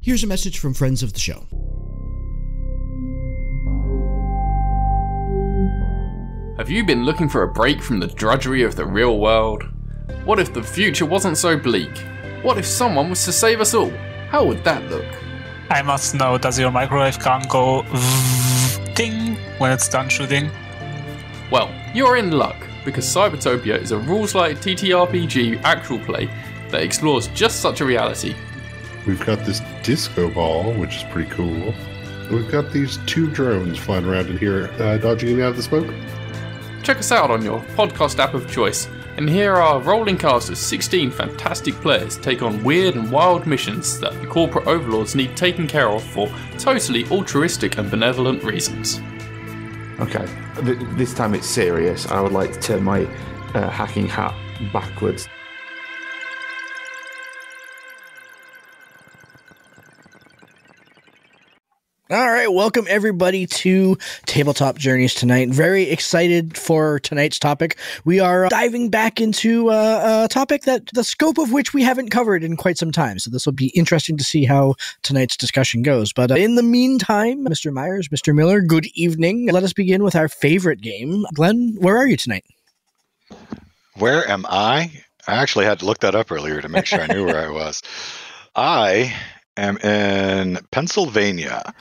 Here's a message from friends of the show. Have you been looking for a break from the drudgery of the real world? What if the future wasn't so bleak? What if someone was to save us all? How would that look? I must know, does your microwave gun go ding when it's done shooting? Well, you're in luck, because Cybertopia is a rules-light TTRPG actual play that explores just such a reality. We've got this disco ball, which is pretty cool. We've got these 2 drones flying around in here, dodging out of the smoke. Check us out on your podcast app of choice, and hear our rolling cast of 16 fantastic players take on weird and wild missions that the corporate overlords need taken care of for totally altruistic and benevolent reasons. Okay, this time it's serious. I would like to turn my hacking hat backwards. All right, welcome everybody to Tabletop Journeys tonight. Very excited for tonight's topic. We are diving back into a topic that the scope of which we haven't covered in quite some time. So this will be interesting to see how tonight's discussion goes. But in the meantime, Mr. Myers, Mr. Miller, good evening. Let us begin with our favorite game. Glenn, where are you tonight? Where am I? I actually had to look that up earlier to make sure I knew where I was. I am in Pennsylvania.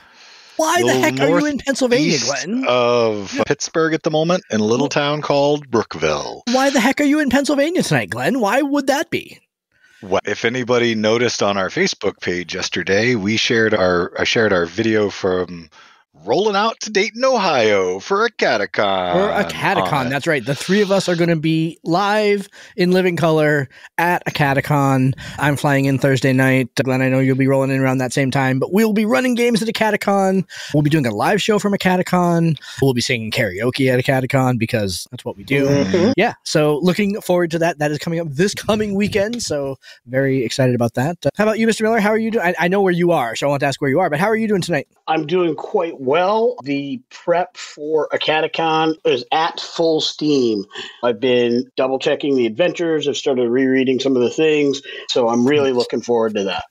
Why the heck are you in Pennsylvania, Glenn? Of Pittsburgh at the moment, in a little town called Brookville. Why the heck are you in Pennsylvania tonight, Glenn? Why would that be? Well, if anybody noticed on our Facebook page yesterday, I shared our video from rolling out to Dayton, Ohio for a catacon. For a catacon, that's right. The 3 of us are going to be live in living color at a catacon. I'm flying in Thursday night. Glenn, I know you'll be rolling in around that same time, but we'll be running games at a catacon. We'll be doing a live show from a catacon. We'll be singing karaoke at a catacon because that's what we do. Mm-hmm. Yeah, so looking forward to that. That is coming up this coming weekend, so very excited about that. How about you, Mr. Miller? How are you doing? I know where you are, so I want to ask where you are, but how are you doing tonight? I'm doing quite well. The prep for a catacon is at full steam. I've been double checking the adventures. I've started rereading some of the things. So I'm really looking forward to that.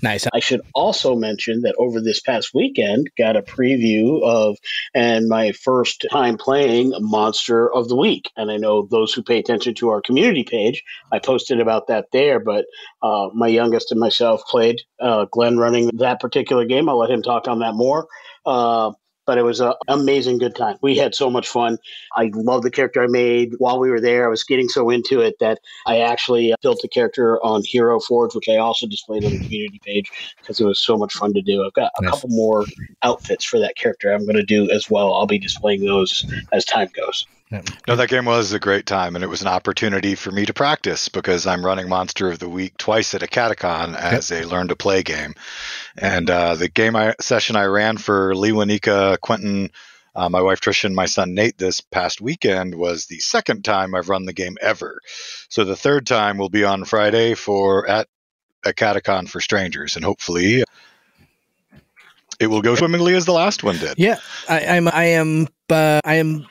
Nice. I should also mention that over this past weekend, got a preview of, and my first time playing Monster of the Week. And I know those who pay attention to our community page, I posted about that there, but my youngest and myself played Glen running that particular game. I'll let him talk on that more. But it was an amazing good time. We had so much fun. I love the character I made while we were there. I was getting so into it that I actually built a character on Hero Forge, which I also displayed on the community page because it was so much fun to do. I've got a couple more outfits for that character I'm going to do as well. I'll be displaying those as time goes. No, that game was a great time, and it was an opportunity for me to practice because I'm running Monster of the Week twice at a catacon as a learn-to-play game. And the game session I ran for Lewanika, Quentin, my wife Tricia, and my son Nate this past weekend was the second time I've run the game ever. So the third time will be on Friday at a catacon for strangers, and hopefully it will go swimmingly as the last one did. Yeah, I am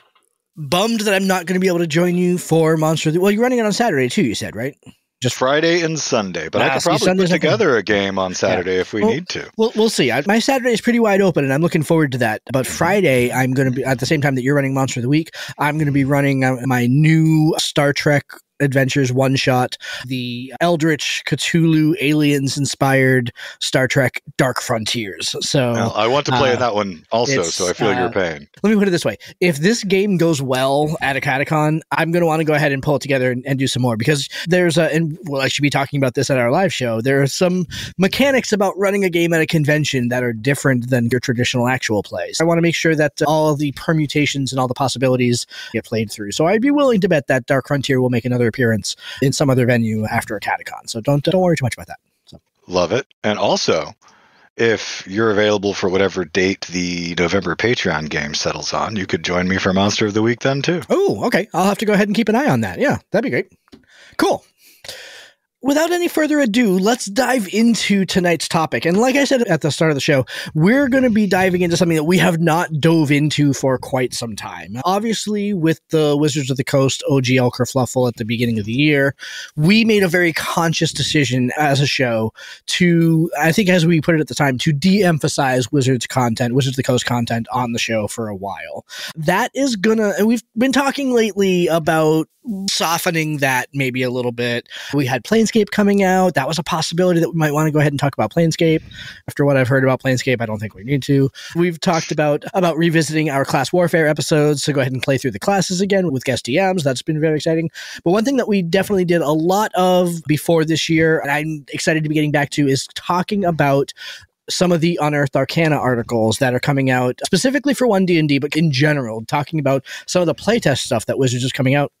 bummed that I'm not going to be able to join you for Monster of the... Well, you're running it on Saturday too, you said, right? Just Friday and Sunday, but I could probably put together a game on Saturday if we need to. We'll see. My Saturday is pretty wide open, and I'm looking forward to that. But Friday, I'm going to be, at the same time that you're running Monster of the Week, I'm going to be running my new Star Trek Adventures one-shot, the Eldritch Cthulhu Aliens-inspired Star Trek Dark Frontiers. So well, I want to play that one also, so I feel your pain. Let me put it this way. If this game goes well at a catacon, I'm going to want to go ahead and pull it together and do some more, because there's I should be talking about this at our live show. There are some mechanics about running a game at a convention that are different than your traditional actual plays. I want to make sure that all of the permutations and all the possibilities get played through. So I'd be willing to bet that Dark Frontier will make another appearance in some other venue after a catacon. So don't worry too much about that. So. Love it. And also, if you're available for whatever date the November Patreon game settles on, you could join me for Monster of the Week then too. Oh, okay. I'll have to go ahead and keep an eye on that. Yeah, that'd be great. Cool. without any further ado, let's dive into tonight's topic. And like I said at the start of the show, we're going to be diving into something that we have not dove into for quite some time. Obviously, with the Wizards of the Coast OGL kerfluffle at the beginning of the year, we made a very conscious decision as a show to, I think as we put it at the time, to de-emphasize Wizards of the Coast content on the show for a while. That is gonna, and we've been talking lately about softening that maybe a little bit. We had Planescape coming out. That was a possibility that we might want to go ahead and talk about Planescape. After what I've heard about Planescape, I don't think we need to. We've talked about revisiting our Class Warfare episodes, so go ahead and play through the classes again with guest DMs. That's been very exciting. But one thing that we definitely did a lot of before this year, and I'm excited to be getting back to, is talking about some of the Unearthed Arcana articles that are coming out specifically for 1D&D, but in general, talking about some of the playtest stuff that Wizards is coming out.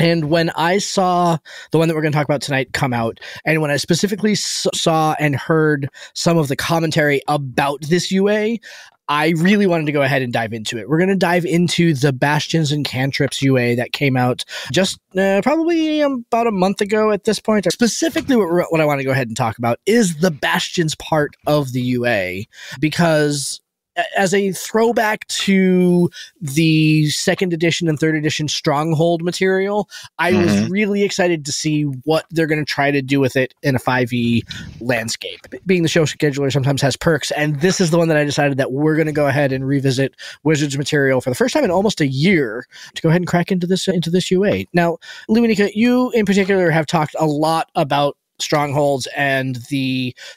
And when I saw the one that we're going to talk about tonight come out, and when I specifically saw and heard some of the commentary about this UA, I really wanted to go ahead and dive into it. We're going to dive into the Bastions and Cantrips UA that came out just probably about a month ago at this point. Specifically, what I want to go ahead and talk about is the Bastions part of the UA, because as a throwback to the 2nd edition and 3rd edition Stronghold material, I was really excited to see what they're going to try to do with it in a 5e landscape. Being the show scheduler sometimes has perks, and this is the one that I decided that we're going to go ahead and revisit Wizards material for the first time in almost a year to go ahead and crack into this UA. Now, Lewanika, you in particular have talked a lot about strongholds and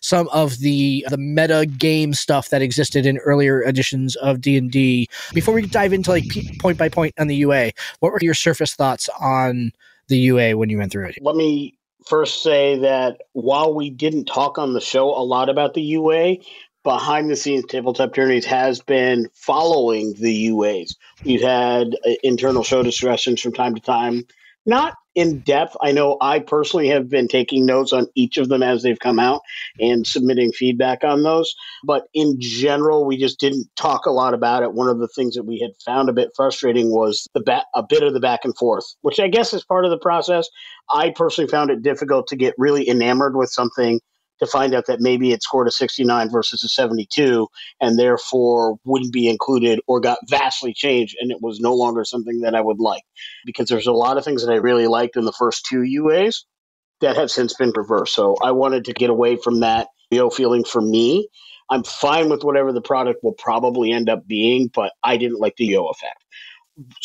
some of the meta game stuff that existed in earlier editions of D&D. Before we dive into like point by point on the UA, what were your surface thoughts on the UA when you went through it? Let me first say that while we didn't talk on the show a lot about the UA, behind the scenes, Tabletop Journeys has been following the UAs. We've had internal show discussions from time to time, not in depth. I know I personally have been taking notes on each of them as they've come out and submitting feedback on those. But in general, we just didn't talk a lot about it. One of the things that we had found a bit frustrating was a bit of the back and forth, which I guess is part of the process. I personally found it difficult to get really enamored with something to find out that maybe it scored a 69 versus a 72 and therefore wouldn't be included or got vastly changed and it was no longer something that I would like. Because there's a lot of things that I really liked in the first 2 UAs that have since been reversed. So I wanted to get away from that feeling for me. I'm fine with whatever the product will probably end up being, but I didn't like the yo effect.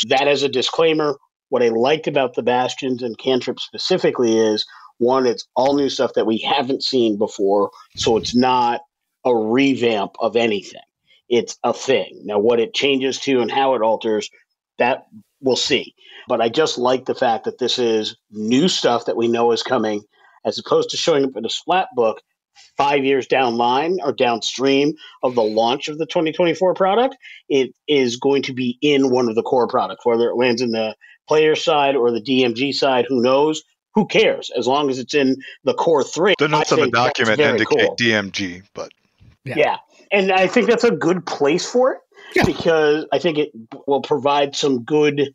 That as a disclaimer, what I liked about the Bastions and Cantrips specifically is, one, it's all new stuff that we haven't seen before, so it's not a revamp of anything. It's a thing. Now, what it changes to and how it alters, that we'll see. But I just like the fact that this is new stuff that we know is coming, as opposed to showing up in a splat book 5 years down line or downstream of the launch of the 2024 product. It is going to be in one of the core products, whether it lands in the player side or the DMG side, who knows? Who cares? As long as it's in the core 3. The notes on the document indicate cool. DMG, but yeah. And I think that's a good place for it because I think it will provide some good,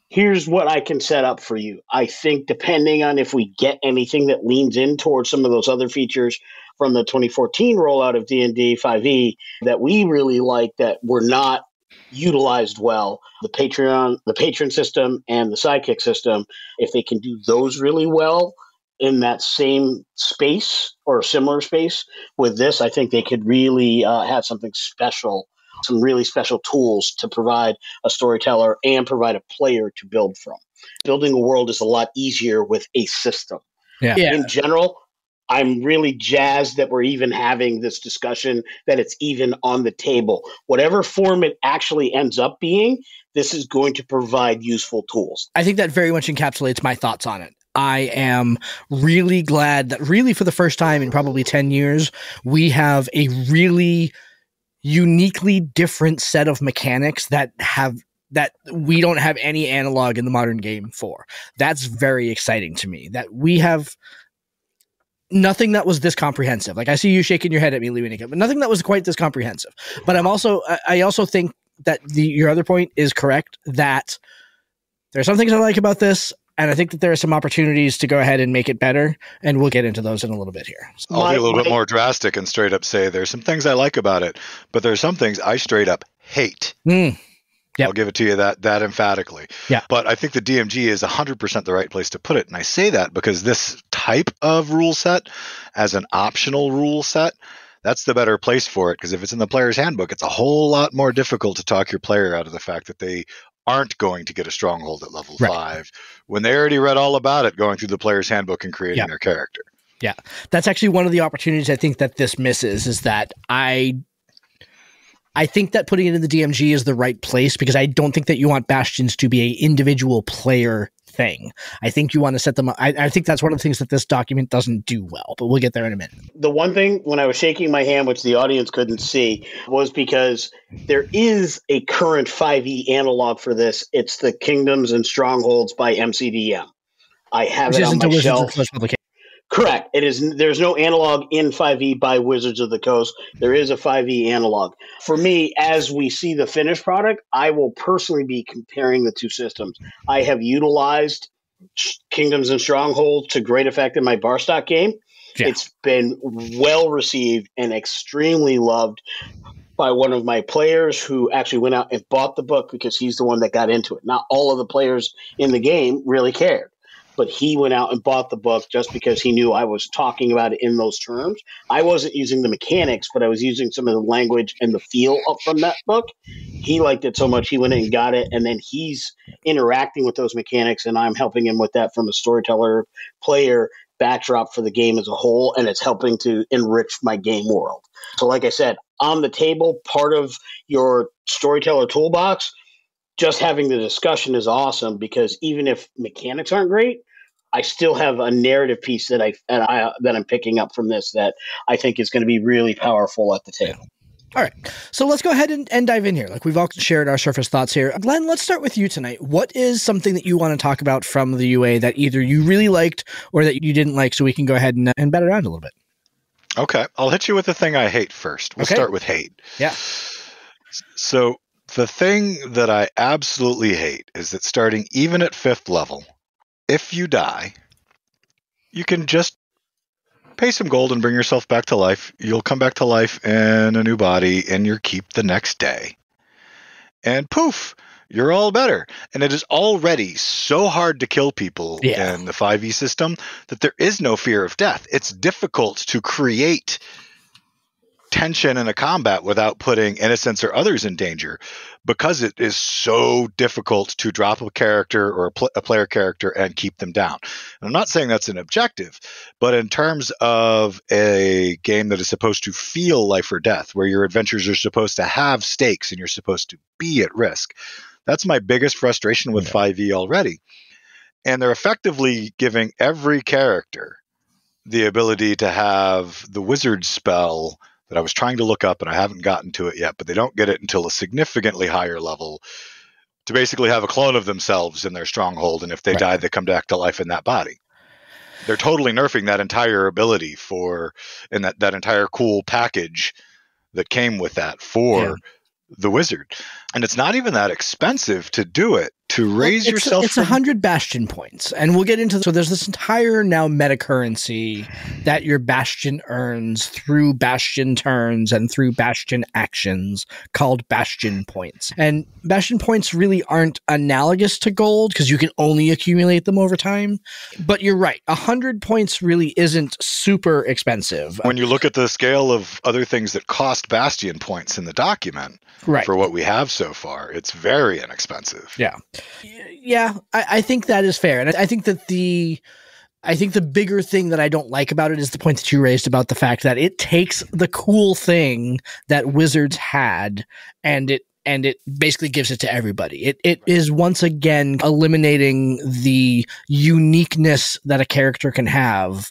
here's what I can set up for you. I think depending on if we get anything that leans in towards some of those other features from the 2014 rollout of D&D 5e that we really like that were not utilized well, the patron system and the sidekick system, if they can do those really well in that same space or similar space with this, I think they could really have something special, some really special tools to provide a storyteller and provide a player to build from. Building a world is a lot easier with a system. In general, I'm really jazzed that we're even having this discussion, that it's even on the table. Whatever form it actually ends up being, this is going to provide useful tools. I think that very much encapsulates my thoughts on it. I am really glad that really for the first time in probably 10 years, we have a really uniquely different set of mechanics that we don't have any analog in the modern game for. That's very exciting to me, that we have nothing that was this comprehensive. Like I see you shaking your head at me, Lewanika, but nothing that was quite this comprehensive. But I also think that your other point is correct, that there are some things I like about this. And I think that there are some opportunities to go ahead and make it better, and we'll get into those in a little bit here. I'll be a little bit more drastic and straight up say there's some things I like about it, but there's some things I straight up hate. Yep. I'll give it to you that emphatically. Yeah. But I think the DMG is 100% the right place to put it. And I say that because this type of rule set, as an optional rule set, that's the better place for it. Because if it's in the player's handbook, it's a whole lot more difficult to talk your player out of the fact that they aren't going to get a stronghold at level 5 when they already read all about it going through the player's handbook and creating their character. Yeah. That's actually one of the opportunities I think that this misses, is that I think that putting it in the DMG is the right place, because I don't think that you want Bastions to be an individual player thing. I think you want to set them up. I think that's one of the things that this document doesn't do well, but we'll get there in a minute. The one thing when I was shaking my hand, which the audience couldn't see, was because there is a current 5e analog for this. It's the Kingdoms and Strongholds by MCDM. I have it on my shelf. Correct. It is. There's no analog in 5e by Wizards of the Coast. There is a 5e analog. For me, as we see the finished product, I will personally be comparing the two systems. I have utilized Kingdoms and Strongholds to great effect in my Barstock game. Yeah. It's been well received and extremely loved by one of my players who actually went out and bought the book because he's the one that got into it. Not all of the players in the game really cared, but he went out and bought the book just because he knew I was talking about it in those terms. I wasn't using the mechanics, but I was using some of the language and the feel up from that book. He liked it so much, he went in and got it, and then he's interacting with those mechanics, and I'm helping him with that from a storyteller player backdrop for the game as a whole, and it's helping to enrich my game world. So like I said, on the table, part of your storyteller toolbox, just having the discussion is awesome, because even if mechanics aren't great, I still have a narrative piece that I'm picking up from this that I think is going to be really powerful at the table. All right. So let's go ahead and dive in here. Like, we've all shared our surface thoughts here. Glenn, let's start with you tonight. What is something that you want to talk about from the UA that either you really liked or that you didn't like, so we can go ahead and bat around a little bit? Okay. I'll hit you with the thing I hate first. We'll start with hate. Yeah. So the thing that I absolutely hate is that starting even at 5th level, if you die, you can just pay some gold and bring yourself back to life. You'll come back to life in a new body in your keep the next day. And poof, you're all better. And it is already so hard to kill people in the 5e system that there is no fear of death. It's difficult to create tension in a combat without putting innocents or others in danger, because it is so difficult to drop a character or a player character and keep them down. And I'm not saying that's an objective, but in terms of a game that is supposed to feel life or death, where your adventures are supposed to have stakes and you're supposed to be at risk, that's my biggest frustration with 5e already. And they're effectively giving every character the ability to have the wizard spell that I was trying to look up, and I haven't gotten to it yet, but they don't get it until a significantly higher level, to basically have a clone of themselves in their stronghold, and if they die, they come back to life in that body. They're totally nerfing that entire ability and that entire cool package that came with that for the wizard. And it's not even that expensive to do it, to raise yourself. It's 100 Bastion points, and we'll get into. So there's this entire now meta currency that your Bastion earns through Bastion turns and through Bastion actions called Bastion points. And Bastion points really aren't analogous to gold because you can only accumulate them over time. But you're right, 100 points really isn't super expensive. When you look at the scale of other things that cost Bastion points in the document, for what we have so far, it's very inexpensive. Yeah, I think that is fair. And I think that the bigger thing that I don't like about it is the point that you raised about the fact that it takes the cool thing that Wizards had and it basically gives it to everybody. It is once again eliminating the uniqueness that a character can have.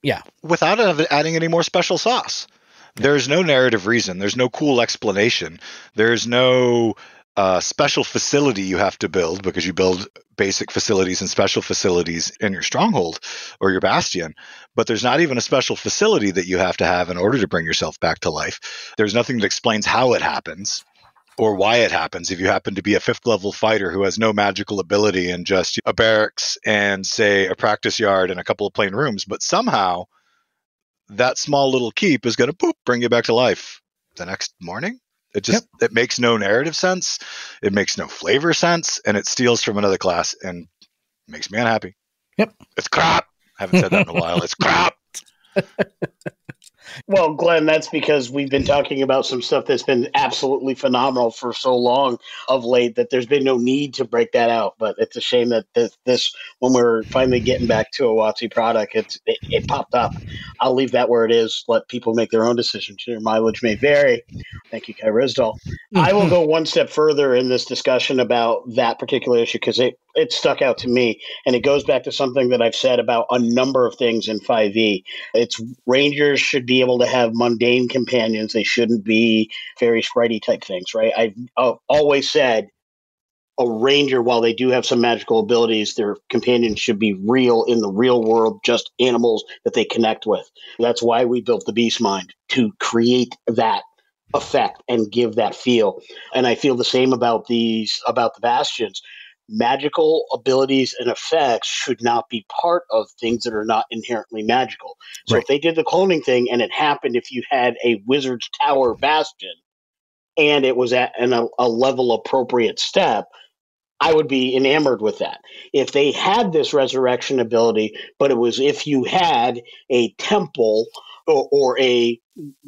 Yeah. Without adding any more special sauce. There's no narrative reason. There's no cool explanation. There's no special facility you have to build, because you build basic facilities and special facilities in your stronghold or your bastion. But there's not even a special facility that you have to have in order to bring yourself back to life. There's nothing that explains how it happens. or why it happens. If you happen to be a 5th level fighter who has no magical ability and just a barracks and, say, a practice yard and a couple of plain rooms, but somehow that small little keep is going to bring you back to life the next morning. It just it makes no narrative sense. It makes no flavor sense, and it steals from another class and makes me unhappy. Yep. It's crap. I haven't said that in a while. It's crap. Well, Glenn, that's because we've been talking about some stuff that's been absolutely phenomenal for so long of late that there's been no need to break that out. But it's a shame that this when we're finally getting back to a WotC product, it popped up. I'll leave that where it is. Let people make their own decisions. Your mileage may vary. Thank you, Kai Rizdal. I will go one step further in this discussion about that particular issue because it stuck out to me, and it goes back to something that I've said about a number of things in 5e. It's Rangers should be able to have mundane companions. They shouldn't be very spritey type things, right? I've always said a ranger, while they do have some magical abilities, their companions should be real in the real world, just animals that they connect with. That's why we built the Beast Mind, to create that effect and give that feel. And I feel the same about the Bastions. Magical abilities and effects should not be part of things that are not inherently magical. So if they did the cloning thing and it happened if you had a Wizard's Tower Bastion and it was at a level appropriate step, I would be enamored with that. If they had this resurrection ability, but it was if you had a temple or a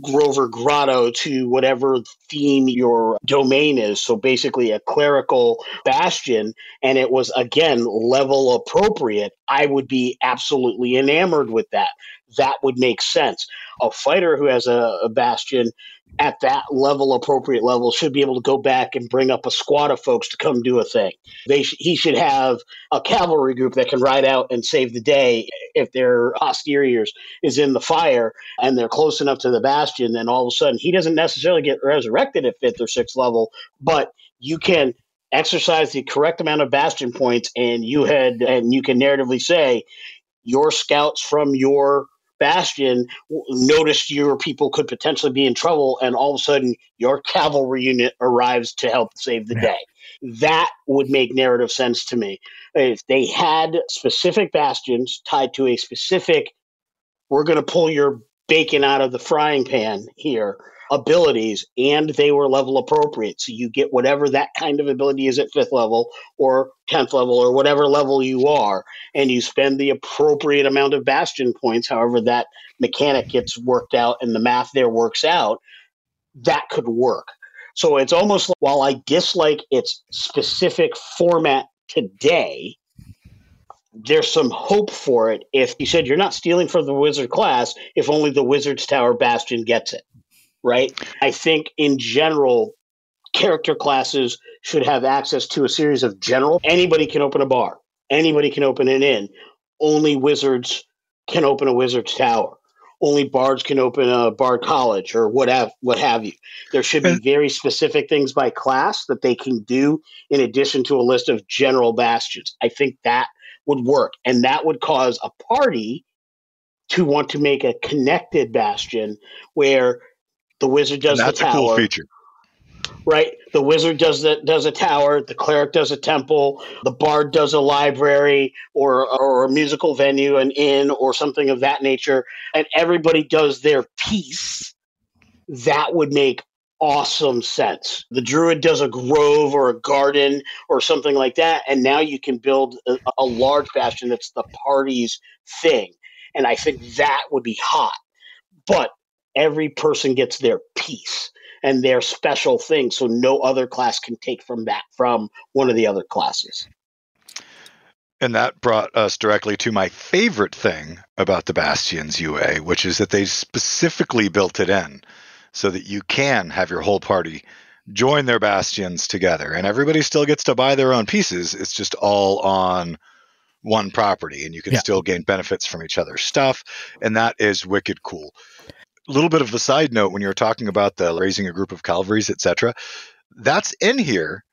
Grover Grotto to whatever theme your domain is, so basically a clerical bastion, and it was, again, level appropriate, I would be absolutely enamored with that. That would make sense. A fighter who has a bastion at that level, appropriate level, should be able to go back and bring up a squad of folks to come do a thing. He should have a cavalry group that can ride out and save the day if their posteriors is in the fire and they're close enough to the bastion. Then all of a sudden, he doesn't necessarily get resurrected at 5th or 6th level, but you can exercise the correct amount of bastion points, and you can narratively say your scouts from your bastion noticed your people could potentially be in trouble, and all of a sudden your cavalry unit arrives to help save the day. That would make narrative sense to me. If they had specific bastions tied to a specific, we're going to pull your bacon out of the frying pan here, abilities, and they were level appropriate. So you get whatever that kind of ability is at 5th level or 10th level or whatever level you are, and you spend the appropriate amount of bastion points, however that mechanic gets worked out and the math there works out, that could work. So it's almost like, while I dislike its specific format today, there's some hope for it. If you said you're not stealing from the wizard class, if only the Wizard's Tower Bastion gets it. Right? I think in general, character classes should have access to a series of general. Anybody can open a bar. Anybody can open an inn. Only wizards can open a wizard's tower. Only bards can open a bard college or what have you. There should be very specific things by class that they can do in addition to a list of general bastions. I think that would work, and that would cause a party to want to make a connected bastion where the wizard does the tower. That's a cool feature. Right? The wizard does a tower, the cleric does a temple, the bard does a library or a musical venue, an inn, or something of that nature, and everybody does their piece. That would make awesome sense. The druid does a grove or a garden or something like that, and now you can build a large bastion that's the party's thing. And I think that would be hot. But every person gets their piece and their special thing, so no other class can take from one of the other classes. And that brought us directly to my favorite thing about the Bastions UA, which is that they specifically built it in so that you can have your whole party join their Bastions together, and everybody still gets to buy their own pieces. It's just all on one property, and you can still gain benefits from each other's stuff, and that is wicked cool. A little bit of a side note, when you're talking about the raising a group of cavalries, etc., that's in here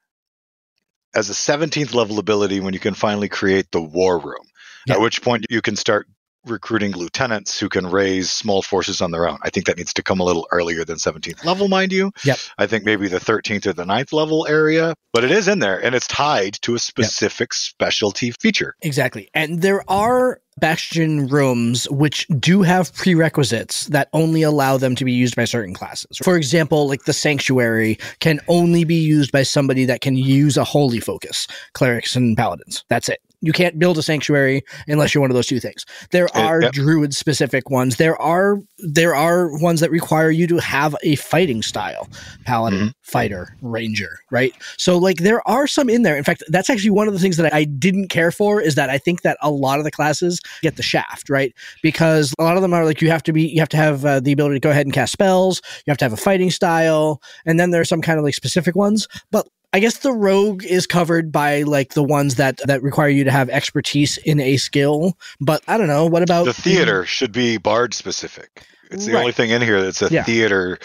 as a 17th level ability when you can finally create the war room, at which point you can start recruiting lieutenants who can raise small forces on their own. I think that needs to come a little earlier than 17th level, mind you. Yep. I think maybe the 13th or the 9th level area, but it is in there and it's tied to a specific specialty feature. Exactly. And there are Bastion rooms which do have prerequisites that only allow them to be used by certain classes. For example, like the Sanctuary can only be used by somebody that can use a holy focus, clerics and paladins. That's it. You can't build a Sanctuary unless you're one of those two things. There are druid specific ones. There are ones that require you to have a fighting style, paladin, fighter, ranger, right? So like there are some in there. In fact, that's actually one of the things that I didn't care for, is that I think that a lot of the classes get the shaft, right? Because a lot of them are like you have to have the ability to go ahead and cast spells. You have to have a fighting style, and then there are some kind of like specific ones. But I guess the rogue is covered by like the ones that require you to have expertise in a skill. But I don't know. What about the theater? Should be bard specific. It's the only thing in here that's a theater.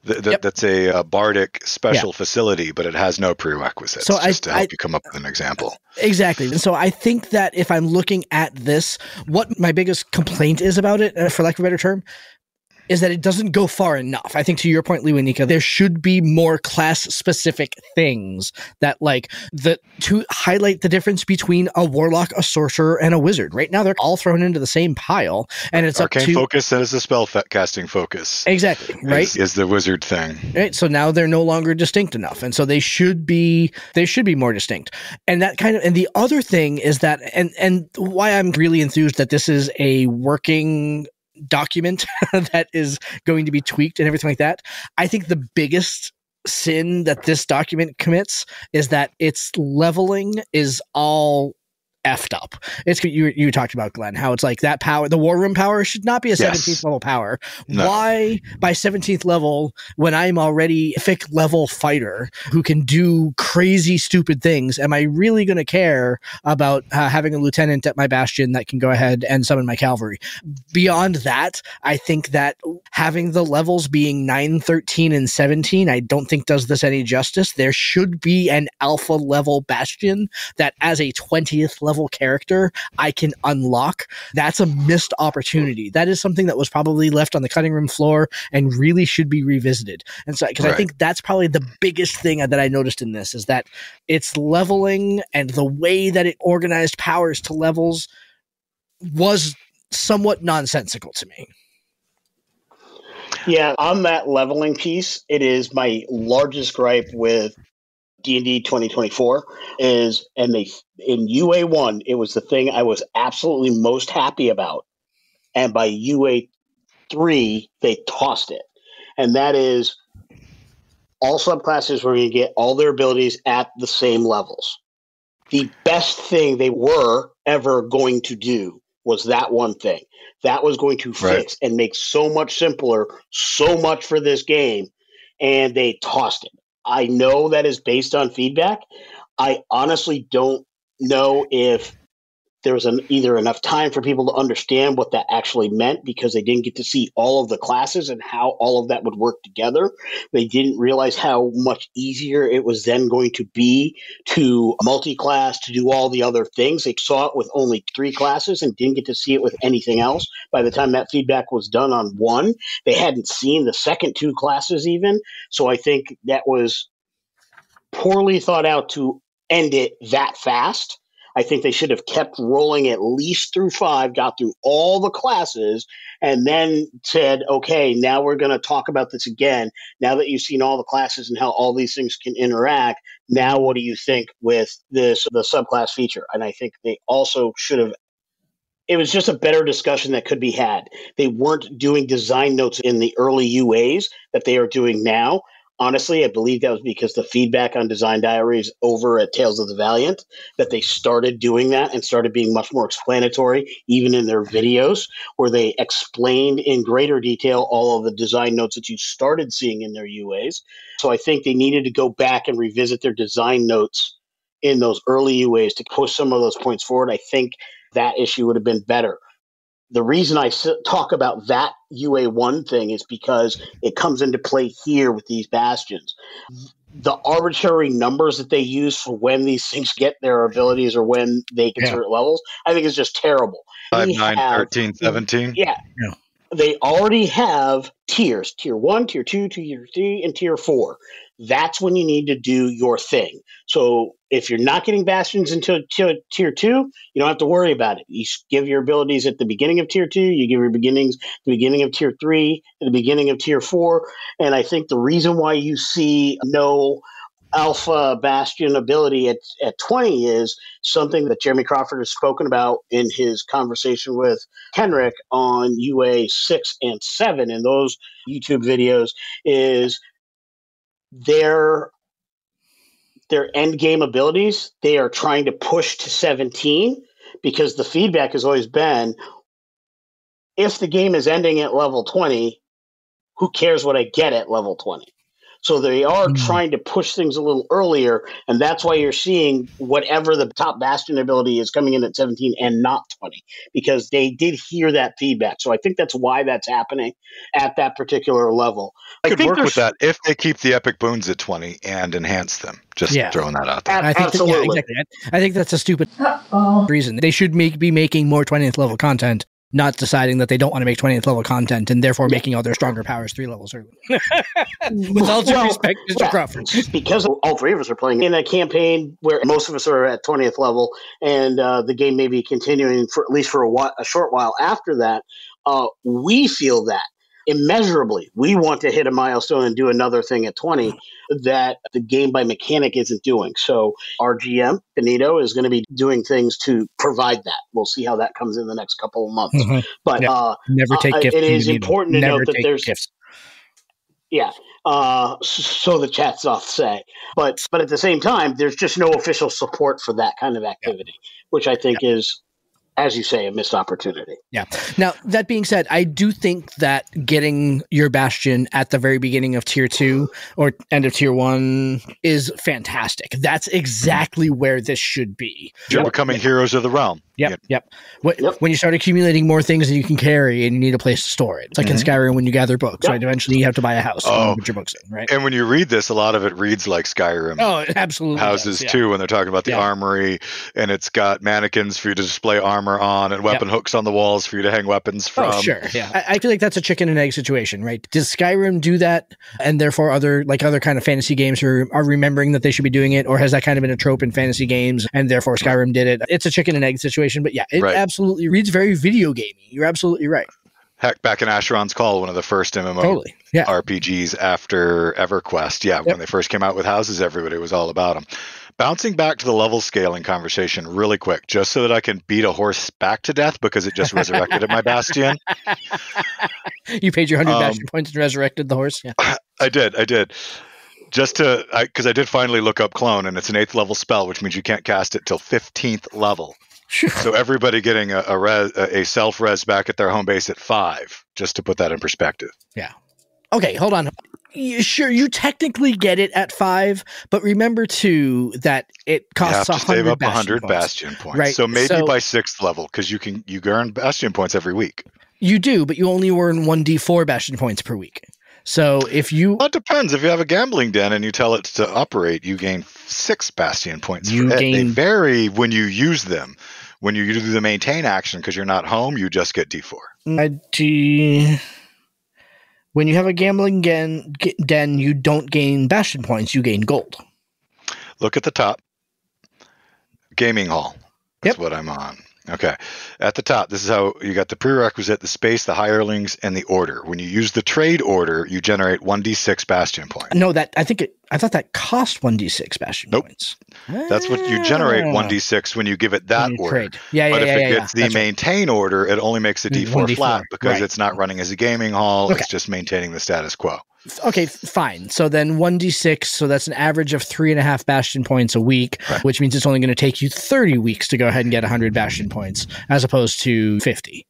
That's a bardic special facility, but it has no prerequisites. So just to help you come up with an example. Exactly. And so I think that if I'm looking at this, what my biggest complaint is about it, for lack of a better term, is that it doesn't go far enough. I think to your point, Lewanika, there should be more class-specific things that to highlight the difference between a warlock, a sorcerer, and a wizard. Right now, they're all thrown into the same pile, and it's arcane focus and it's a spell casting focus. Exactly, right? Is the wizard thing. Right. So now they're no longer distinct enough, and so they should be more distinct. And the other thing is that, and why I'm really enthused that this is a working document that is going to be tweaked and everything like that. I think the biggest sin that this document commits is that its leveling is all effed up. It's you talked about, Glenn, how it's like that power, the war room power should not be a 17th level power. No. Why by 17th level when I'm already a thick level fighter who can do crazy stupid things, am I really going to care about having a lieutenant at my bastion that can go ahead and summon my cavalry? Beyond that, I think that having the levels being 9, 13, and 17, I don't think does this any justice. There should be an alpha level bastion that as a 20th level character I can unlock. That's a missed opportunity. That is something that was probably left on the cutting room floor and really should be revisited. And so, because I think that's probably the biggest thing that I noticed in this, is that its leveling and the way that it organized powers to levels was somewhat nonsensical to me. Yeah, on that leveling piece, it is my largest gripe with D&D 2024 in UA1, it was the thing I was absolutely most happy about. And by UA3, they tossed it. And that is all subclasses were going to get all their abilities at the same levels. The best thing they were ever going to do was that one thing. That was going to fix and make so much simpler, so much for this game. And they tossed it. I know that is based on feedback. I honestly don't know if there was either enough time for people to understand what that actually meant, because they didn't get to see all of the classes and how all of that would work together. They didn't realize how much easier it was then going to be to multi-class, to do all the other things. They saw it with only 3 classes and didn't get to see it with anything else. By the time that feedback was done on 1, they hadn't seen the second 2 classes even. So I think that was poorly thought out to end it that fast. I think they should have kept rolling at least through 5, got through all the classes, and then said, okay, now we're going to talk about this again. Now that you've seen all the classes and how all these things can interact, now what do you think with the subclass feature? And I think they also should have, it was just a better discussion that could be had. They weren't doing design notes in the early UAs that they are doing now. Honestly, I believe that was because the feedback on design diaries over at Tales of the Valiant, that they started doing that and started being much more explanatory, even in their videos, where they explained in greater detail all of the design notes that you started seeing in their UAs. So I think they needed to go back and revisit their design notes in those early UAs to push some of those points forward. I think that issue would have been better. The reason I talk about that UA1 thing is because it comes into play here with these bastions. The arbitrary numbers that they use for when these things get their abilities or when they get certain levels, I think is just terrible. 5, We 9, have- 13, 17. Yeah. Yeah. They already have tiers, tier 1, tier 2, tier 3, and tier 4. That's when you need to do your thing. So if you're not getting Bastions until tier 2, you don't have to worry about it. You give your abilities at the beginning of tier 2, you give your beginnings at the beginning of tier 3, at the beginning of tier 4. And I think the reason why you see no alpha Bastion ability at 20 is something that Jeremy Crawford has spoken about in his conversation with Henrik on UA 6 and 7 in those YouTube videos is their end game abilities. They are trying to push to 17 because the feedback has always been, if the game is ending at level 20, who cares what I get at level 20? So they are trying to push things a little earlier, and that's why you're seeing whatever the top Bastion ability is coming in at 17 and not 20, because they did hear that feedback. So I think that's why that's happening at that particular level. I could work with that if they keep the epic boons at 20 and enhance them. Just throwing that out there. I think Absolutely. exactly. I think that's a stupid reason. They should be making more 20th level content, not deciding that they don't want to make 20th level content and therefore making all their stronger powers 3 levels early. With all due respect, Mr. Crawford. Because all three of us are playing in a campaign where most of us are at 20th level, and the game may be continuing for at least for a short while after that, we feel that immeasurably. We want to hit a milestone and do another thing at 20 that the game by mechanic isn't doing. So our GM, Benito, is going to be doing things to provide that. We'll see how that comes in the next couple of months. Mm-hmm. But never take gifts. It is important to note that there's gifts. Yeah. So the chat's off say. But at the same time, there's just no official support for that kind of activity, which I think is, as you say, a missed opportunity. Yeah. Now, that being said, I do think that getting your Bastion at the very beginning of tier 2 or end of tier 1 is fantastic. That's exactly where this should be. You're becoming heroes of the realm. Yep. When you start accumulating more things that you can carry and you need a place to store it. It's like in Skyrim when you gather books, right? Eventually you have to buy a house to put your books in, right? And when you read this, a lot of it reads like Skyrim. Oh, it absolutely houses does, too, when they're talking about the armory, and it's got mannequins for you to display armor on and weapon hooks on the walls for you to hang weapons from. Oh, sure. Yeah. I feel like that's a chicken and egg situation, right? Does Skyrim do that? And therefore other kind of fantasy games are remembering that they should be doing it? Or has that kind of been a trope in fantasy games and therefore Skyrim did it? It's a chicken and egg situation, but yeah, it absolutely reads very video gamey. You're absolutely right. Heck, back in Asheron's Call, one of the first MMO RPGs after EverQuest. When they first came out with houses, everybody was all about them. Bouncing back to the level scaling conversation really quick, just so that I can beat a horse back to death because it just resurrected at my Bastion. You paid your 100 Bastion points and resurrected the horse? Yeah. I did. Just because I did finally look up Clone, and it's an 8th level spell, which means you can't cast it till 15th level. So everybody getting a self-res back at their home base at 5, just to put that in perspective. Yeah. Okay, hold on. Sure, you technically get it at 5, but remember too that it costs 100 save up Bastion 100 points. Bastion points. Right. So maybe by 6th level, because you earn Bastion points every week. You do, but you only earn 1d4 Bastion points per week. So if you... Well, it depends. If you have a gambling den and you tell it to operate, you gain 6 Bastion points. They vary when you use them. When you do the maintain action, because you're not home, you just get D4. When you have a gambling den, you don't gain Bastion points, you gain gold. Look at the top. Gaming hall. That's what I'm on. Okay. At the top, this is how you got the prerequisite, the space, the hirelings, and the order. When you use the trade order, you generate 1d6 Bastion points. No, I thought that cost 1d6 Bastion points. That's what you generate 1d6 when you give it that order. Trade. Yeah, but if it gets the maintain order, it only makes a d4 flat because it's not running as a gaming hall. It's just maintaining the status quo. Okay, fine. So then 1d6, so that's an average of 3.5 Bastion points a week, which means it's only going to take you 30 weeks to go ahead and get 100 Bastion points, as opposed to 50.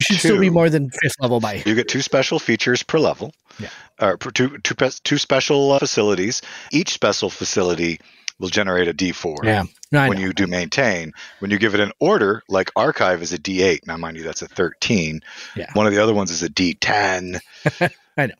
You should still be more than 5th level by. You get 2 special features per level. Yeah. Two special facilities. Each special facility will generate a D4. Yeah. When you do maintain. When you give it an order, like Archive is a D8. Now, mind you, that's a 13. Yeah. One of the other ones is a D10. I know.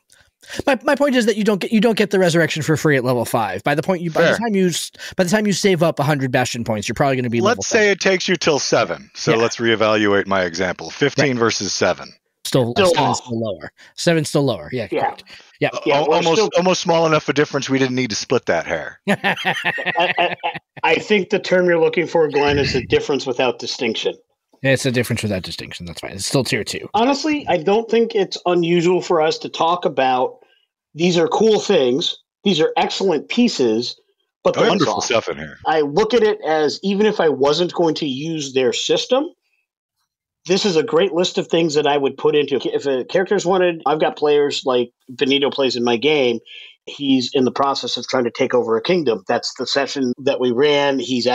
My point is that you don't get the resurrection for free at level 5. By the time you save up 100 Bastion points, you're probably going to be. Let's say it takes you till 7. So let's reevaluate my example. 15 versus 7. Still lower. 7's still lower. Yeah. Correct. Yeah. Almost small enough a difference we didn't need to split that hair. I think the term you're looking for, Glenn, is the difference without distinction. It's a difference without distinction. That's fine. It's still tier 2. Honestly, I don't think it's unusual for us to talk about these are cool things. These are excellent pieces, but they're wonderful stuff in here. I look at it as even if I wasn't going to use their system, this is a great list of things that I would put into. If a character's wanted, I've got players like Benito plays in my game. He's in the process of trying to take over a kingdom. That's the session that we ran. His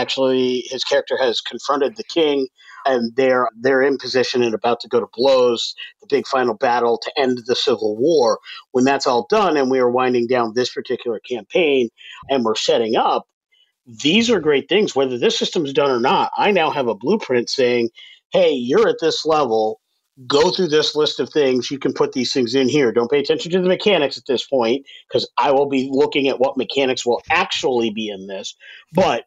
character has confronted the king, and they're in position and about to go to blows, the big final battle to end the civil war. When that's all done and we are winding down this particular campaign and we're setting up, these are great things. Whether this system's done or not, I now have a blueprint saying, hey, you're at this level. Go through this list of things. You can put these things in here. Don't pay attention to the mechanics at this point because I will be looking at what mechanics will actually be in this. But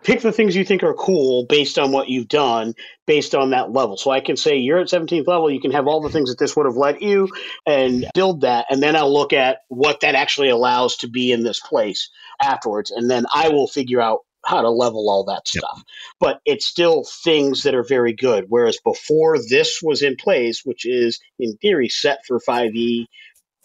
pick the things you think are cool based on what you've done, based on that level. So I can say you're at 17th level. You can have all the things that this would have let you and build that. And then I'll look at what that actually allows to be in this place afterwards. And then I will figure out how to level all that stuff. But it's still things that are very good. Whereas before this was in place, which is in theory set for 5e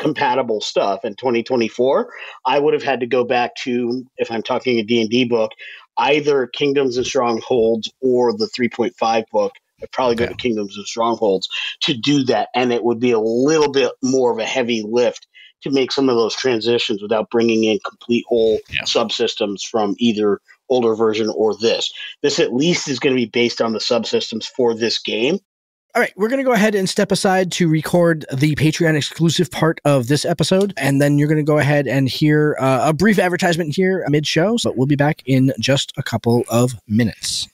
compatible stuff in 2024, I would have had to go back to, if I'm talking a D&D book, either Kingdoms and Strongholds or the 3.5 book. I'd probably go to Kingdoms and Strongholds to do that. And it would be a little bit more of a heavy lift to make some of those transitions without bringing in complete whole subsystems from either older version or this. This at least is going to be based on the subsystems for this game. All right, we're going to go ahead and step aside to record the Patreon exclusive part of this episode, and then you're going to go ahead and hear a brief advertisement here mid-show, but we'll be back in just a couple of minutes.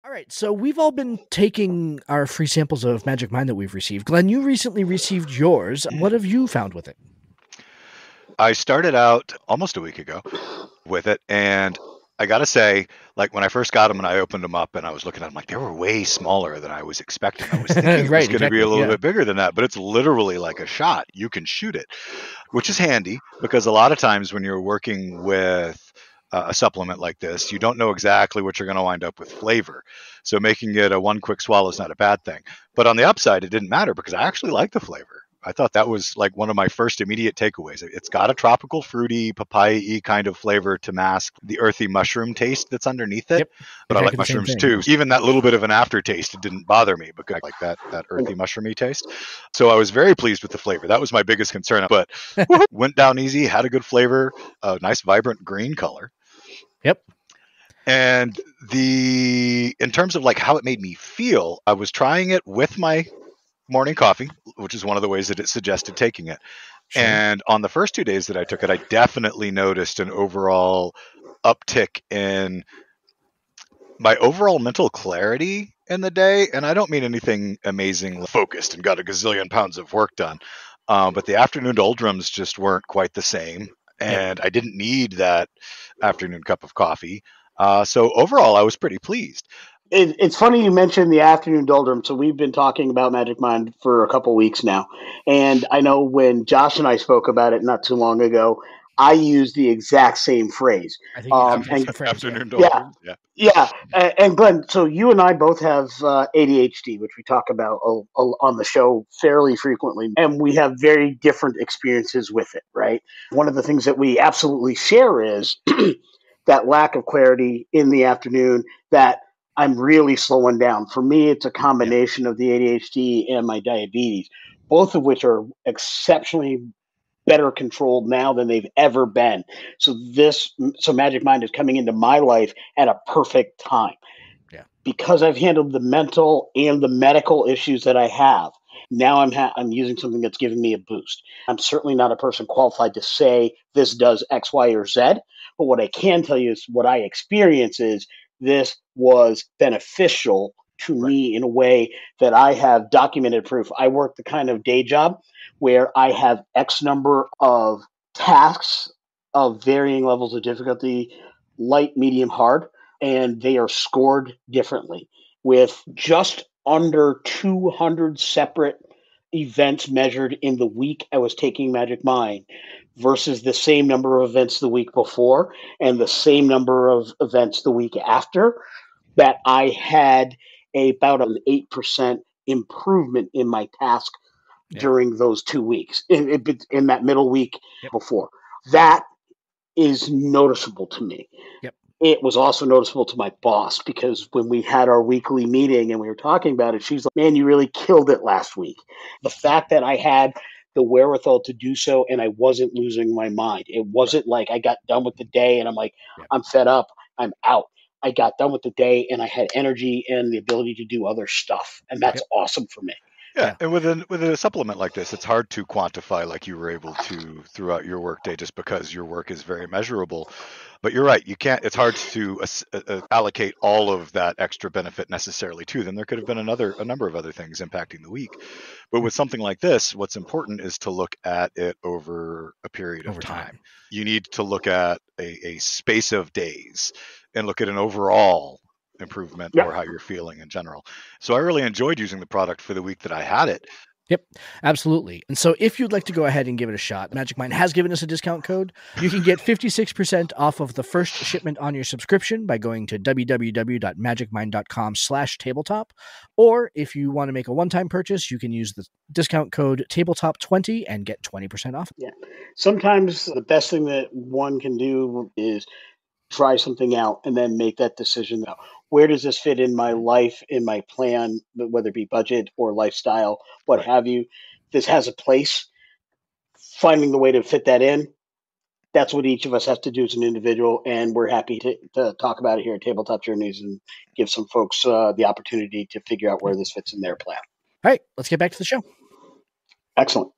All right, so we've all been taking our free samples of Magic Mind that we've received. Glenn, you recently received yours. What have you found with it? I started out almost a week ago with it, and I got to say, like when I first got them and I opened them up and I was looking at them, like they were way smaller than I was expecting. I was thinking it was going to be a little bit bigger than that, but it's literally like a shot. You can shoot it, which is handy because a lot of times when you're working with a supplement like this, you don't know exactly what you're going to wind up with flavor. So making it a one quick swallow is not a bad thing. But on the upside, it didn't matter because I actually like the flavor. I thought that was like one of my first immediate takeaways. It's got a tropical, fruity, papaya-y kind of flavor to mask the earthy mushroom taste that's underneath it. But I like mushrooms too. Even that little bit of an aftertaste, it didn't bother me because I like that earthy mushroomy taste. So I was very pleased with the flavor. That was my biggest concern. But went down easy, had a good flavor, a nice vibrant green color. And in terms of like how it made me feel, I was trying it with my morning coffee, which is one of the ways that it suggested taking it. And on the first 2 days that I took it, I definitely noticed an overall uptick in my overall mental clarity in the day. And I don't mean anything amazing focused and got a gazillion pounds of work done. But the afternoon doldrums just weren't quite the same. And I didn't need that afternoon cup of coffee. So overall, I was pretty pleased. It's funny you mentioned the afternoon doldrum. So we've been talking about Magic Mind for a couple weeks now. And I know when Josh and I spoke about it not too long ago, I used the exact same phrase. I think afternoon doldrum. Yeah. And Glenn, so you and I both have ADHD, which we talk about on the show fairly frequently. And we have very different experiences with it, right? One of the things that we absolutely share is that lack of clarity in the afternoon, that I'm really slowing down. For me, it's a combination of the ADHD and my diabetes, both of which are exceptionally better controlled now than they've ever been. So Magic Mind is coming into my life at a perfect time. Yeah. Because I've handled the mental and the medical issues that I have. Now I'm using something that's giving me a boost. I'm certainly not a person qualified to say this does X, Y, or Z. But what I can tell you is what I experience is this was beneficial to me in a way that I have documented proof. I work the kind of day job where I have X number of tasks of varying levels of difficulty, light, medium, hard, and they are scored differently with just under 200 separate events measured in the week I was taking Magic Mind versus the same number of events the week before and the same number of events the week after, that I had about an 8% improvement in my task during those 2 weeks in that middle week before. That is noticeable to me. Yep. It was also noticeable to my boss because when we had our weekly meeting and we were talking about it, she's like, man, you really killed it last week. The fact that I had the wherewithal to do so and I wasn't losing my mind. It wasn't like I got done with the day and I'm like, I'm fed up, I'm out. I got done with the day and I had energy and the ability to do other stuff. And that's awesome for me. Yeah, and with a supplement like this, it's hard to quantify like you were able to throughout your workday, just because your work is very measurable. But you're right, you can't. It's hard to allocate all of that extra benefit necessarily to them. There could have been a number of other things impacting the week. But with something like this, what's important is to look at it over a period of time. You need to look at a space of days and look at an overall improvement or how you're feeling in general. So I really enjoyed using the product for the week that I had it. Yep, absolutely. And so if you'd like to go ahead and give it a shot, Magic Mind has given us a discount code. You can get 56% off of the first shipment on your subscription by going to www.magicmind.com/tabletop. Or if you want to make a one-time purchase, you can use the discount code tabletop20 and get 20% off. Yeah. Sometimes the best thing that one can do is try something out and then make that decision. Now, where does this fit in my life, in my plan, whether it be budget or lifestyle, what have you? This has a place. Finding the way to fit that in, that's what each of us has to do as an individual, and we're happy to talk about it here at Tabletop Journeys and give some folks the opportunity to figure out where this fits in their plan. All right, let's get back to the show. Excellent.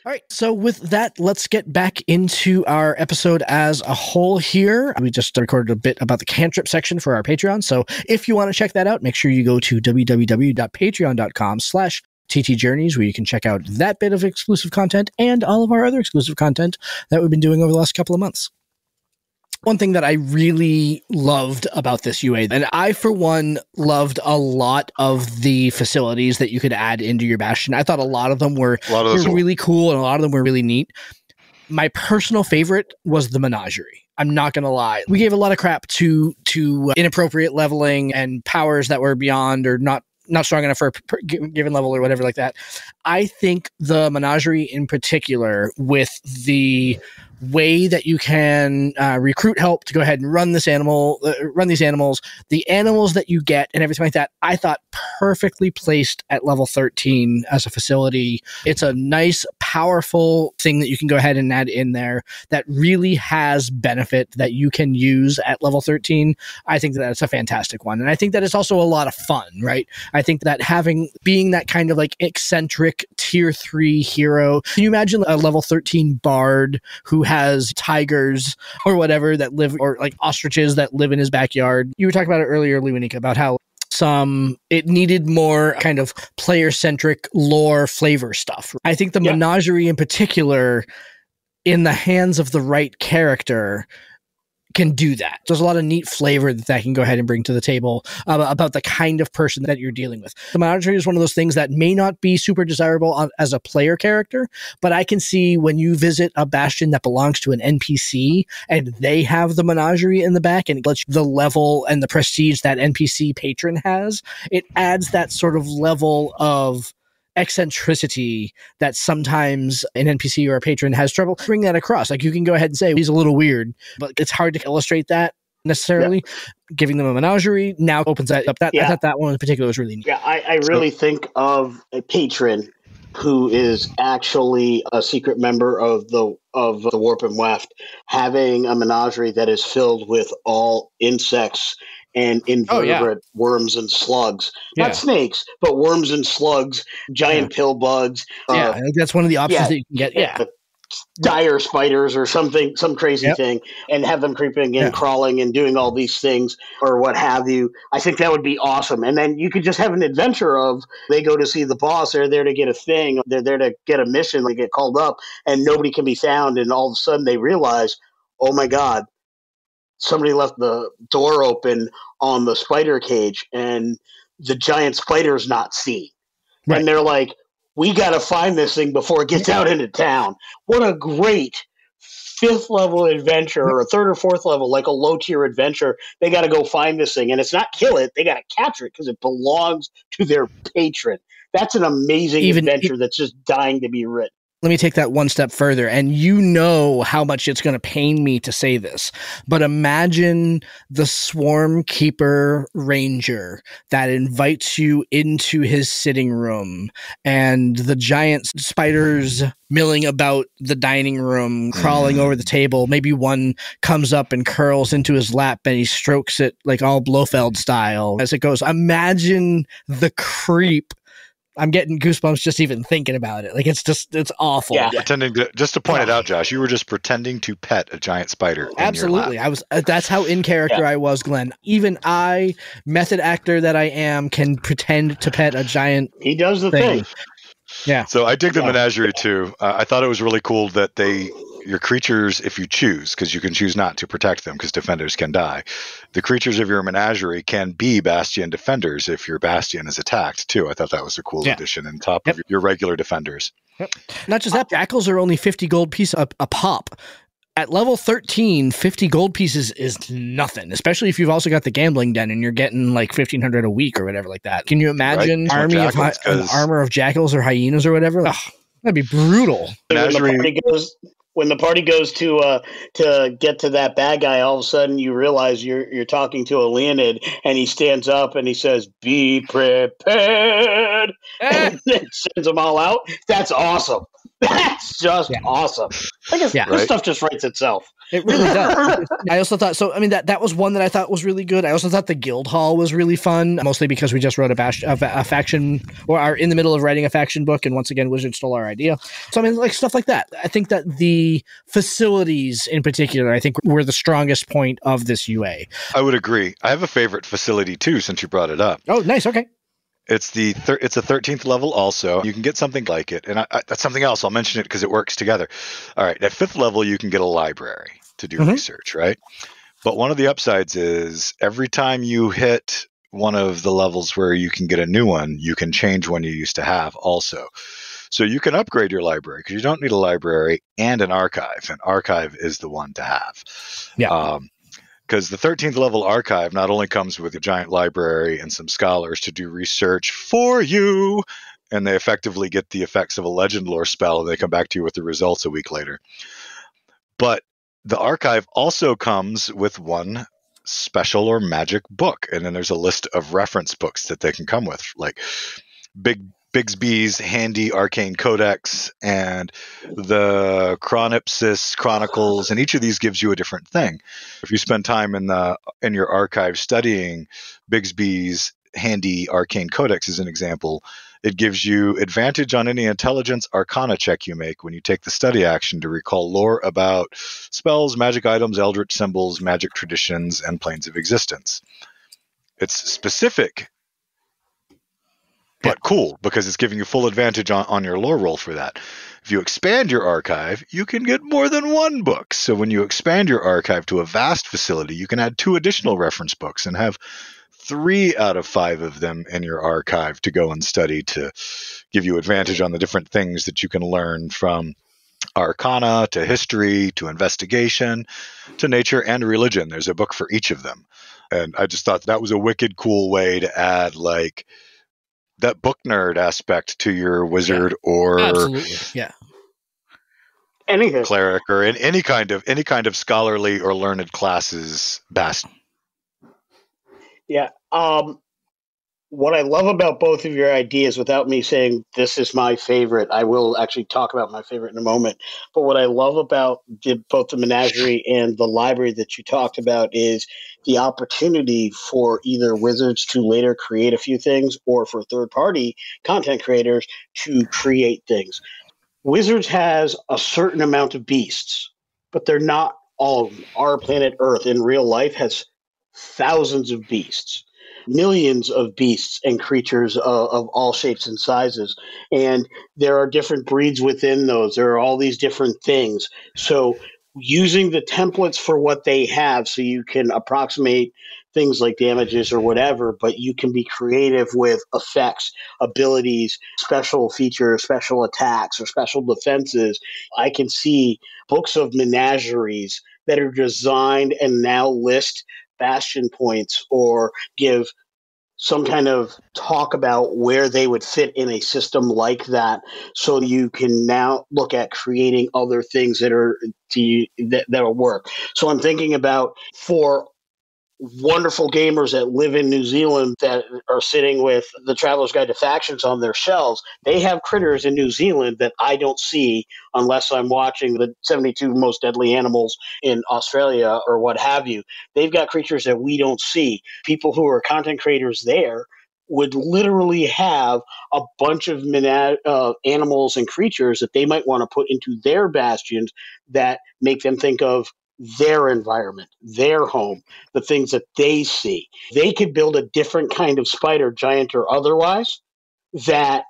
All right, so with that, let's get back into our episode as a whole here. We just recorded a bit about the cantrip section for our Patreon, so if you want to check that out, make sure you go to www.patreon.com/ttjourneys, where you can check out that bit of exclusive content and all of our other exclusive content that we've been doing over the last couple of months. One thing that I really loved about this UA, and I, for one, loved a lot of the facilities that you could add into your Bastion. I thought a lot of them were really cool, and a lot of them were really neat. My personal favorite was the menagerie. I'm not going to lie. We gave a lot of crap to inappropriate leveling and powers that were beyond or not strong enough for a given level or whatever like that. I think the menagerie in particular, with the way that you can recruit help to go ahead and run these animals, the animals that you get and everything like that, I thought perfectly placed at level 13 as a facility. It's a nice, powerful thing that you can go ahead and add in there that really has benefit that you can use at level 13. I think that that's a fantastic one. And I think that it's also a lot of fun, right? I think that being that kind of like eccentric tier 3 hero, can you imagine a level 13 bard who has tigers or whatever that live, or like ostriches that live in his backyard? You were talking about it earlier, Lewanika, about how it needed more kind of player-centric lore flavor stuff. I think the menagerie in particular, in the hands of the right character, can do that. There's a lot of neat flavor that can go ahead and bring to the table about the kind of person that you're dealing with. The menagerie is one of those things that may not be super desirable as a player character, but I can see when you visit a Bastion that belongs to an NPC and they have the menagerie in the back and it lets you the level and the prestige that NPC patron has, it adds that sort of level of eccentricity that sometimes an NPC or a patron has trouble bringing that across. Like, you can go ahead and say he's a little weird, but it's hard to illustrate that necessarily. Giving them a menagerie now opens that up. I thought that one in particular was really neat. Yeah, I really think of a patron who is actually a secret member of the Warp and Weft having a menagerie that is filled with all insects and invertebrate worms and slugs. Not snakes, but worms and slugs, giant pill bugs. That's one of the options that you can get. dire spiders or something, some crazy thing, and have them creeping and crawling and doing all these things or what have you. I think that would be awesome. And then you could just have an adventure of they go to see the boss, they're there to get a thing, they're there to get a mission, they get called up, and nobody can be found, and all of a sudden they realize, oh my God, somebody left the door open on the spider cage, and the giant spider's not seen. Right. And they're like, we got to find this thing before it gets out into town. What a great 5th level adventure, or a 3rd or 4th level, like a low tier adventure. They got to go find this thing, and it's not kill it. They got to capture it because it belongs to their patron. That's an amazing adventure that's just dying to be written. Let me take that one step further, and you know how much it's going to pain me to say this, but imagine the Swarm Keeper Ranger that invites you into his sitting room, and the giant spiders milling about the dining room, crawling over the table. Maybe one comes up and curls into his lap, and he strokes it like all Blofeld style as it goes. Imagine the creep. I'm getting goosebumps just even thinking about it. Like, it's awful. Yeah. Just to point it out, Josh, you were just pretending to pet a giant spider. Absolutely. I was. That's how in character I was, Glenn. Even I, method actor that I am, can pretend to pet a giant. He does the thing. Yeah. So I dig the menagerie too. I thought it was really cool that your creatures, if you choose, because you can choose not to protect them because defenders can die, the creatures of your menagerie can be Bastion defenders if your Bastion is attacked too. I thought that was a cool addition on top of your regular defenders. Yep. Not just that, jackals are only 50 gold piece a pop. At level 13, 50 gold pieces is nothing, especially if you've also got the gambling den and you're getting like 1,500 a week or whatever like that. Can you imagine an armor of jackals or hyenas or whatever? Ugh, that'd be brutal. When the party goes to get to that bad guy, all of a sudden you realize you're talking to a Leonid, and he stands up and he says, "Be prepared," and then sends them all out. That's awesome. That's just awesome. I guess this stuff just writes itself. It really does. I also thought, that was one that I thought was really good. I also thought the guild hall was really fun, mostly because we just wrote a faction, or are in the middle of writing a faction book, and once again, Wizard stole our idea. So, like stuff like that. I think that the facilities in particular, I think, were the strongest point of this UA. I would agree. I have a favorite facility too, since you brought it up. Oh, nice. Okay. It's it's a 13th level also. You can get something like it. And that's something else. I'll mention it because it works together. All right. At 5th level, you can get a library to do research, right? But one of the upsides is every time you hit one of the levels where you can get a new one, you can change one you used to have also. So you can upgrade your library because you don't need a library and an archive. An archive is the one to have. Yeah. Because the 13th level archive not only comes with a giant library and some scholars to do research for you, and they effectively get the effects of a legend lore spell, and they come back to you with the results a week later. But the archive also comes with one special or magic book, and then there's a list of reference books that they can come with, like Bigsby's Handy Arcane Codex and the Chronipsis Chronicles, and each of these gives you a different thing. If you spend time in your archive studying Bigsby's Handy Arcane Codex as an example, it gives you advantage on any intelligence arcana check you make when you take the study action to recall lore about spells, magic items, eldritch symbols, magic traditions, and planes of existence. It's specific, but cool, because it's giving you full advantage on your lore roll for that. If you expand your archive, you can get more than one book. So when you expand your archive to a vast facility, you can add 2 additional reference books and have 3 out of 5 of them in your archive to go and study to give you advantage on the different things that you can learn, from arcana to history to investigation to nature and religion. There's a book for each of them. And I just thought that was a wicked cool way to add like that book nerd aspect to your wizard or anything, cleric, or in any kind of scholarly or learned classes. Yeah. What I love about both of your ideas, without me saying this is my favorite, I will actually talk about my favorite in a moment. But what I love about both the menagerie and the library that you talked about is the opportunity for either wizards to later create a few things, or for third-party content creators to create things. Wizards has a certain amount of beasts, but they're not all of them. Our planet Earth in real life has thousands of beasts, millions of beasts and creatures of all shapes and sizes. And there are different breeds within those. There are all these different things. So using the templates for what they have so you can approximate things like damages or whatever, but you can be creative with effects, abilities, special features, special attacks, or special defenses. I can see books of menageries that are designed and now list bastion points or give some kind of talk about where they would fit in a system like that, so you can now look at creating other things that'll work. So I'm thinking about, for wonderful gamers that live in New Zealand that are sitting with the Traveler's Guide to Factions on their shelves, they have critters in New Zealand that I don't see unless I'm watching the 72 Most Deadly Animals in Australia or what have you. They've got creatures that we don't see. People who are content creators there would literally have a bunch of animals and creatures that they might want to put into their bastions that make them think of their environment, their home, the things that they see. They could build a different kind of spider, giant or otherwise, that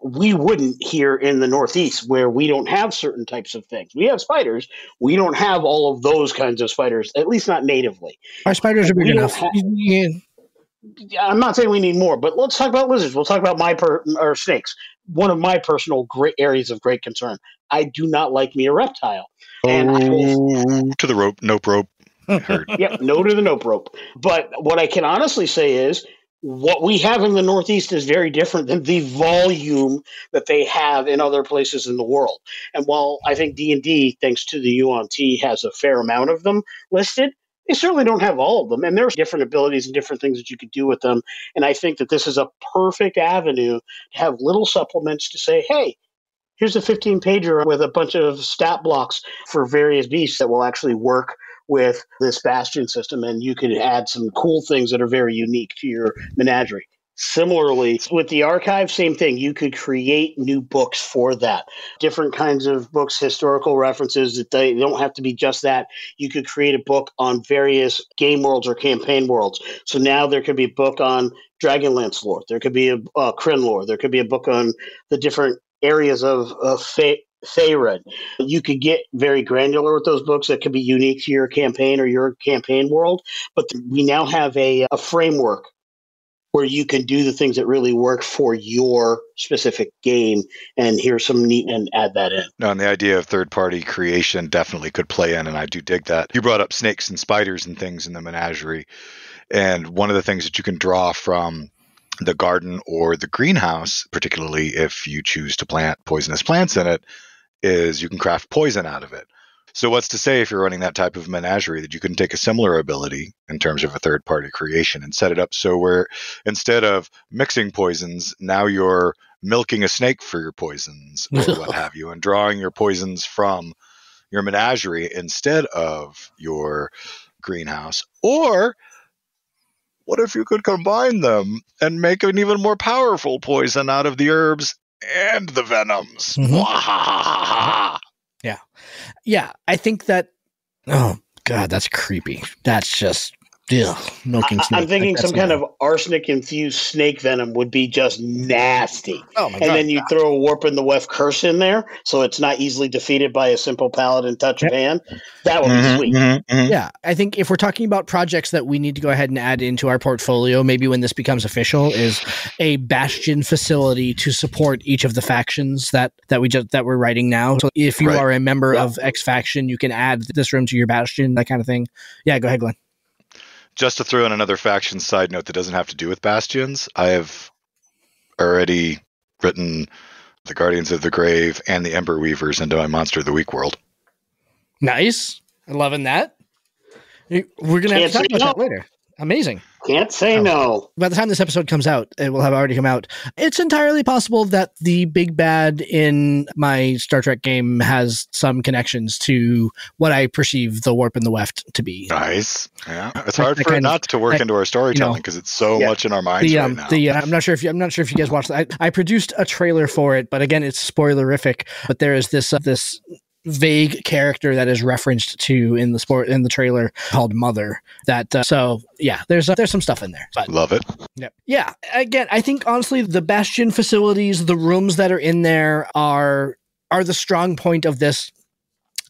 we wouldn't here in the Northeast, where we don't have certain types of things. We have spiders. We don't have all of those kinds of spiders, at least not natively. Our spiders are big enough. I'm not saying we need more, but let's talk about lizards. We'll talk about or snakes. One of my personal great areas of great concern. I do not like me a reptile. To the rope, nope rope. Yep, no to the nope rope. But what I can honestly say is what we have in the Northeast is very different than the volume that they have in other places in the world. And while I think D&D, thanks to the UNT, has a fair amount of them listed, they certainly don't have all of them. And there's different abilities and different things that you could do with them. And I think that this is a perfect avenue to have little supplements to say, hey, here's a 15-pager with a bunch of stat blocks for various beasts that will actually work with this Bastion system, and you could add some cool things that are very unique to your menagerie. Similarly, with the archive, same thing. You could create new books for that. Different kinds of books, historical references, that they don't have to be just that. You could create a book on various game worlds or campaign worlds. So now there could be a book on Dragonlance lore. There could be a Kryn lore. There could be a book on the different areas of Faerun. You could get very granular with those books that could be unique to your campaign or your campaign world, but we now have a framework where you can do the things that really work for your specific game, and here's some neat, and add that in. No, and the idea of third-party creation definitely could play in, and I do dig that. You brought up snakes and spiders and things in the menagerie, and one of the things that you can draw from the garden or the greenhouse, particularly if you choose to plant poisonous plants in it, is you can craft poison out of it. So what's to say if you're running that type of menagerie that you can take a similar ability in terms of a third-party creation and set it up so where instead of mixing poisons, now you're milking a snake for your poisons or what have you, and drawing your poisons from your menagerie instead of your greenhouse. Or what if you could combine them and make an even more powerful poison out of the herbs and the venoms? Mm-hmm. Yeah. I think that, oh God, that's creepy. That's just, milking snake. I'm thinking some kind of arsenic-infused snake venom would be just nasty. Oh my God. And then you throw a Warp in the Weft curse in there, so it's not easily defeated by a simple paladin touch of hand. That would be sweet. Mm-hmm. Yeah, I think if we're talking about projects that we need to go ahead and add into our portfolio, maybe when this becomes official, is a Bastion facility to support each of the factions that we're writing now. So if you are a member of X faction, you can add this room to your Bastion, that kind of thing. Yeah, go ahead, Glenn. Just to throw in another faction side note that doesn't have to do with Bastions, I have already written the Guardians of the Grave and the Ember Weavers into my Monster of the Week world. Nice. I'm loving that. We're going to have to talk about that later. Amazing. Can't say no. By the time this episode comes out, it will have already come out. It's entirely possible that the big bad in my Star Trek game has some connections to what I perceive the warp and the weft to be. Nice. Yeah, it's hard for it not to work into our storytelling because it's so much in our minds right now. I'm not sure if you guys watched that. I produced a trailer for it, but again, it's spoilerific. But there is this vague character that is referenced to in the trailer called Mother. There's some stuff in there. But, love it. Yeah. Again, I think honestly the Bastion facilities, the rooms that are in there are the strong point of this.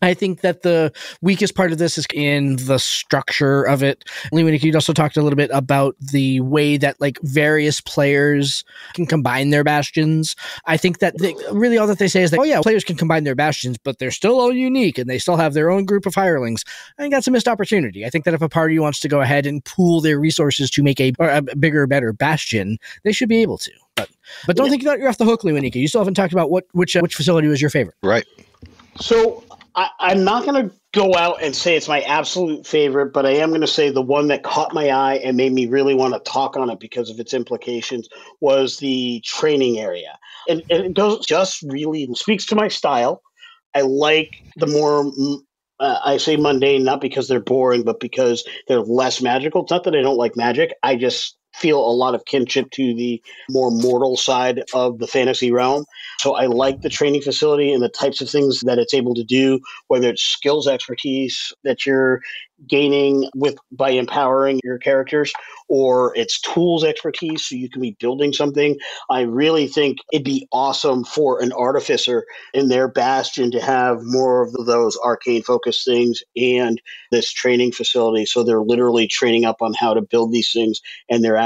I think that the weakest part of this is in the structure of it. Lewanika, you also talked a little bit about the way that like various players can combine their bastions. I think that really all that they say is that, players can combine their bastions, but they're still all unique and they still have their own group of hirelings. I think that's a missed opportunity. I think that if a party wants to go ahead and pool their resources to make a bigger, better bastion, they should be able to. But don't think you're off the hook, Lewanika. You still haven't talked about which facility was your favorite. Right. So I'm not going to go out and say it's my absolute favorite, but I am going to say the one that caught my eye and made me really want to talk on it because of its implications was the training area. And it just really speaks to my style. I like the more, I say mundane, not because they're boring, but because they're less magical. It's not that I don't like magic. I just feel a lot of kinship to the more mortal side of the fantasy realm. So I like the training facility and the types of things that it's able to do, whether it's skills expertise that you're gaining by empowering your characters, or it's tools expertise so you can be building something. I really think it'd be awesome for an artificer in their bastion to have more of those arcane focused things and this training facility. So they're literally training up on how to build these things, and they're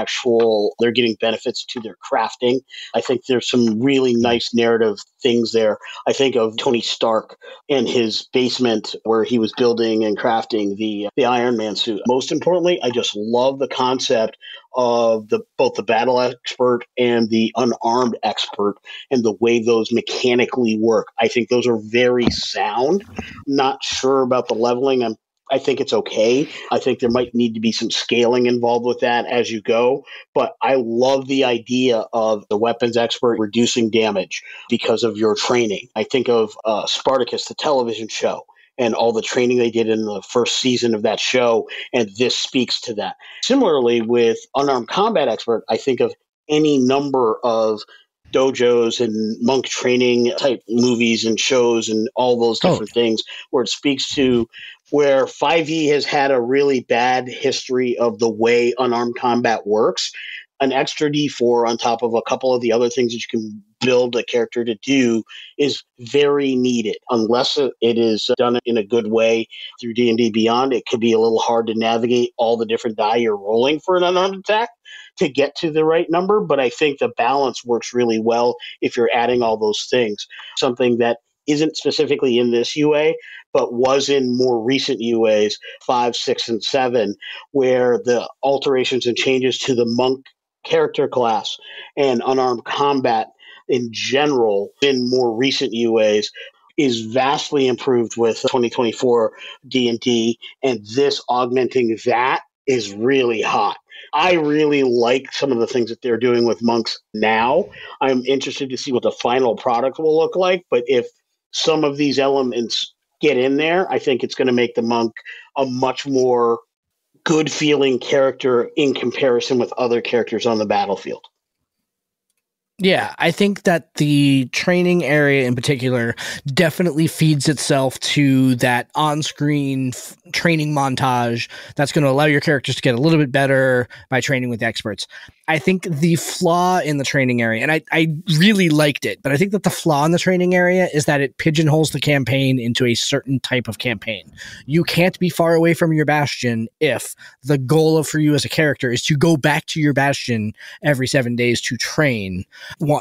getting benefits to their crafting. I think there's some really nice narrative things there. I think of Tony Stark and his basement where he was building and crafting the Iron Man suit. Most importantly, I just love the concept of both the battle expert and the unarmed expert and the way those mechanically work. I think those are very sound. Not sure about the leveling. I think it's okay. I think there might need to be some scaling involved with that as you go. But I love the idea of the weapons expert reducing damage because of your training. I think of Spartacus, the television show, and all the training they did in the first season of that show. And this speaks to that. Similarly, with unarmed combat expert, I think of any number of dojos and monk training type movies and shows and all those different things where it speaks to where 5e has had a really bad history of the way unarmed combat works. An extra D4 on top of a couple of the other things that you can build a character to do is very needed. Unless it is done in a good way through D&D Beyond, it could be a little hard to navigate all the different die you're rolling for an unarmed attack to get to the right number. But I think the balance works really well if you're adding all those things. Something that isn't specifically in this UA, but was in more recent UAs, 5, 6, and 7, where the alterations and changes to the monk character class and unarmed combat in general in more recent UAs is vastly improved with 2024 D&D, and this augmenting that is really hot. I really like some of the things that they're doing with monks now. I'm interested to see what the final product will look like, but if some of these elements get in there, I think it's going to make the monk a much more good feeling character in comparison with other characters on the battlefield. Yeah, I think that the training area in particular definitely feeds itself to that on-screen training montage that's going to allow your characters to get a little bit better by training with experts. I think the flaw in the training area, and I really liked it, but I think that the flaw in the training area is that it pigeonholes the campaign into a certain type of campaign. You can't be far away from your bastion if the goal for you as a character is to go back to your bastion every 7 days to train.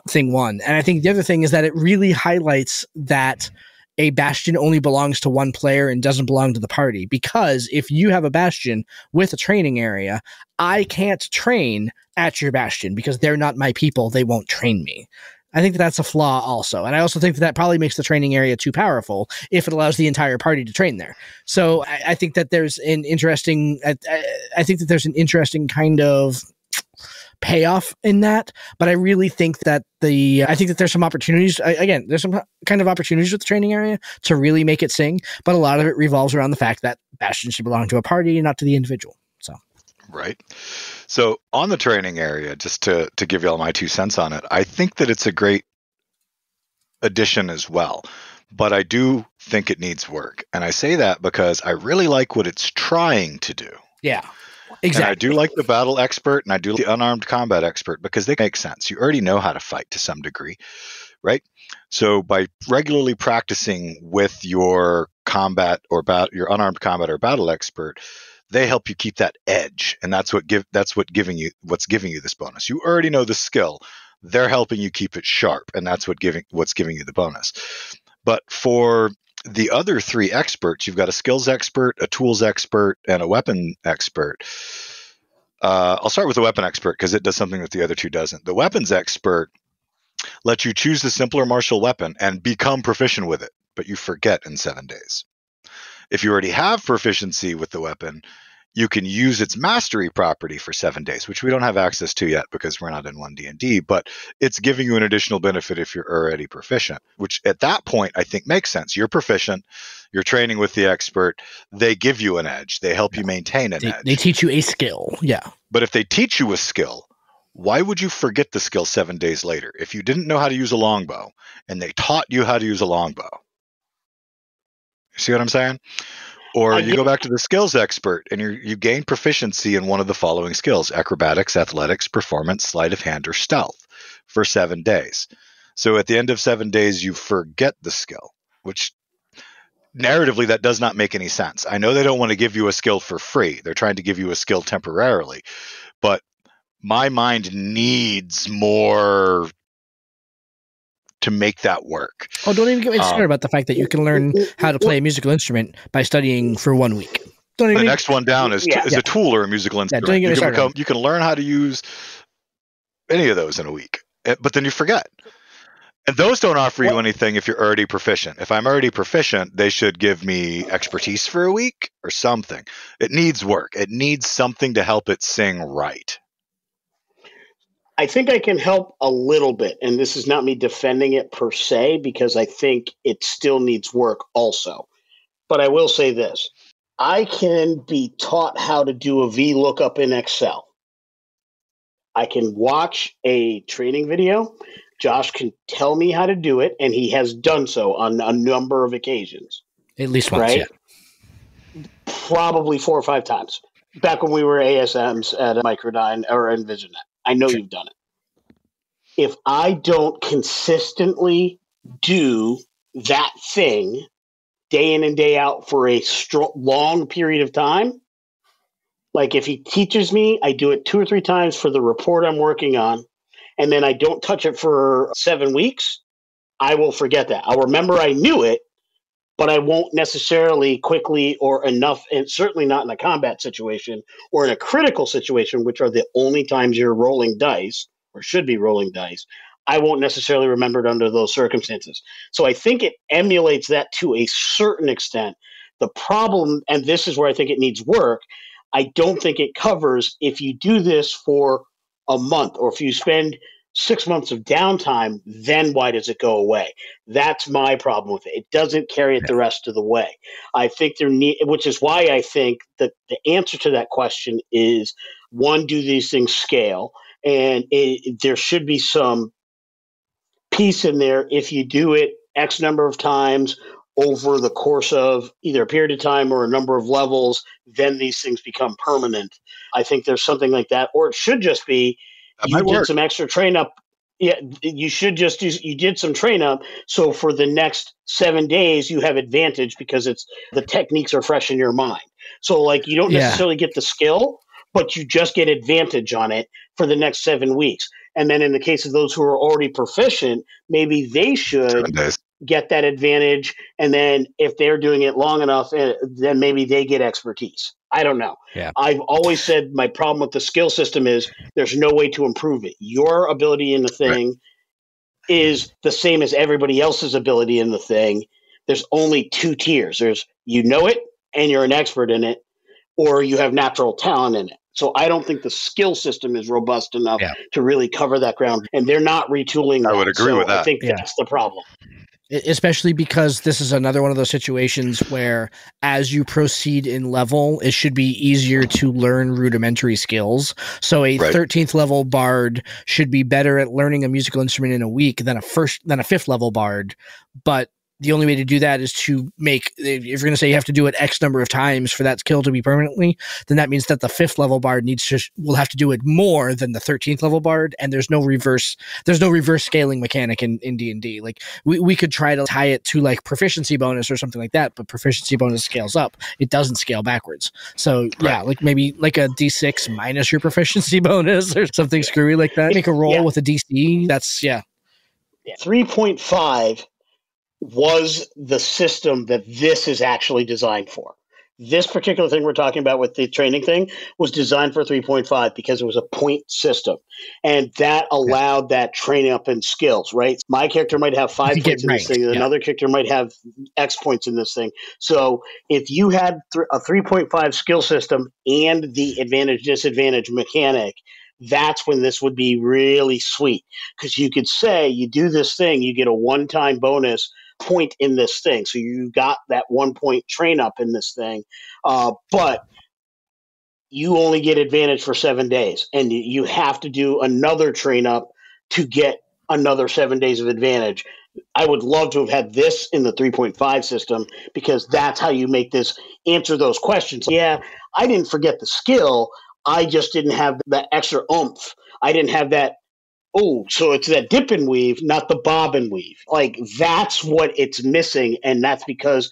Thing one. And I think the other thing is that it really highlights that a bastion only belongs to one player and doesn't belong to the party. Because if you have a bastion with a training area, I can't train at your bastion because they're not my people. They won't train me. I think that's a flaw also. And I also think that probably makes the training area too powerful if it allows the entire party to train there. So I think that there's an interesting, I think that there's an interesting kind of payoff in that. But I really think that I think that there's some opportunities. Again, there's some kind of opportunities with the training area to really make it sing. But a lot of it revolves around the fact that Bastion should belong to a party and not to the individual. So. Right. So on the training area, just to give you all my 2 cents on it, I think that it's a great addition as well. But I do think it needs work. And I say that because I really like what it's trying to do. Yeah, exactly. And I do like the battle expert and I do like the unarmed combat expert because they make sense. You already know how to fight to some degree, right? So by regularly practicing with your combat or your unarmed combat or battle expert, they help you keep that edge, and that's what's giving you this bonus. You already know the skill; they're helping you keep it sharp, and that's what's giving you the bonus. But for the other 3 experts, you've got a skills expert, a tools expert, and a weapon expert. I'll start with the weapon expert because it does something that the other 2 doesn't. The weapons expert lets you choose the simpler martial weapon and become proficient with it, but you forget in 7 days. If you already have proficiency with the weapon, you can use its mastery property for 7 days, which we don't have access to yet because we're not in 1D&D, but it's giving you an additional benefit if you're already proficient, which at that point I think makes sense. You're proficient, you're training with the expert, they give you an edge, they help you maintain an edge. They teach you a skill, yeah. But if they teach you a skill, why would you forget the skill 7 days later? If you didn't know how to use a longbow and they taught you how to use a longbow, see what I'm saying? Or you go back to the skills expert and you gain proficiency in one of the following skills: acrobatics, athletics, performance, sleight of hand, or stealth for 7 days. So at the end of 7 days, you forget the skill, which narratively, that does not make any sense. I know they don't want to give you a skill for free. They're trying to give you a skill temporarily. But my mind needs more to make that work. Oh, don't even get me started about the fact that you can learn how to play a musical instrument by studying for 1 week. The next one down is a tool or a musical instrument. You can learn how to use any of those in a week, but then you forget. And those don't offer you anything if you're already proficient. If I'm already proficient, they should give me expertise for a week or something. It needs work. It needs something to help it sing right. I think I can help a little bit, and this is not me defending it per se, because I think it still needs work also. But I will say this. I can be taught how to do a VLOOKUP in Excel. I can watch a training video. Josh can tell me how to do it, and he has done so on a number of occasions. At least once, right? Yeah. Probably 4 or 5 times. Back when we were ASMs at Microdyne or EnvisionNet. I know you've done it. If I don't consistently do that thing day in and day out for a long period of time, like if he teaches me, I do it 2 or 3 times for the report I'm working on, and then I don't touch it for 7 weeks, I will forget that. I'll remember I knew it, but I won't necessarily quickly or enough, and certainly not in a combat situation or in a critical situation, which are the only times you're rolling dice or should be rolling dice. I won't necessarily remember it under those circumstances. So I think it emulates that to a certain extent. The problem, and this is where I think it needs work, I don't think it covers if you do this for a month or if you spend 6 months of downtime, then why does it go away? That's my problem with it. It doesn't carry it the rest of the way. I think which is why I think that the answer to that question is, one, do these things scale? And there should be some piece in there. If you do it X number of times over the course of either a period of time or a number of levels, then these things become permanent. I think there's something like that. Or it should just be, you did some extra train up. Yeah, you should just you did some train up. So for the next 7 days, you have advantage because the techniques are fresh in your mind. So like you don't necessarily get the skill, but you just get advantage on it for the next 7 weeks. And then in the case of those who are already proficient, maybe they should get that advantage. And then if they're doing it long enough, then maybe they get expertise. I don't know. Yeah. I've always said my problem with the skill system is there's no way to improve it. Your ability in the thing is the same as everybody else's ability in the thing. There's only 2 tiers. There's you know it and you're an expert in it, or you have natural talent in it. So I don't think the skill system is robust enough to really cover that ground, and they're not retooling that. I would agree with that. I think that's the problem. Especially because this is another one of those situations where as you proceed in level, it should be easier to learn rudimentary skills. So a 13th level bard should be better at learning a musical instrument in a week than a 5th level bard. But the only way to do that is to make, if you're going to say you have to do it X number of times for that skill to be permanently, then that means that the 5th level bard will have to do it more than the 13th level bard. And there's no reverse scaling mechanic in D&D. Like we could try to tie it to like proficiency bonus or something like that, but proficiency bonus scales up. It doesn't scale backwards. So like maybe like a D6 minus your proficiency bonus or something screwy like that. Make a roll with a DC. That's 3.5 was the system that this is actually designed for. This particular thing we're talking about with the training thing was designed for 3.5 because it was a point system. And that allowed that training up in skills, right? My character might have 5 points in this thing, and another character might have X points in this thing. So if you had a 3.5 skill system and the advantage-disadvantage mechanic, that's when this would be really sweet. Because you could say, you do this thing, you get a one-time bonus point in this thing. So you got that 1 point train up in this thing, but you only get advantage for 7 days, and you have to do another train up to get another 7 days of advantage. I would love to have had this in the 3.5 system because that's how you make this answer those questions. Yeah, I didn't forget the skill. I just didn't have that extra oomph. I didn't have that. Oh, so it's that dip and weave, not the bob and weave. Like, that's what it's missing, and that's because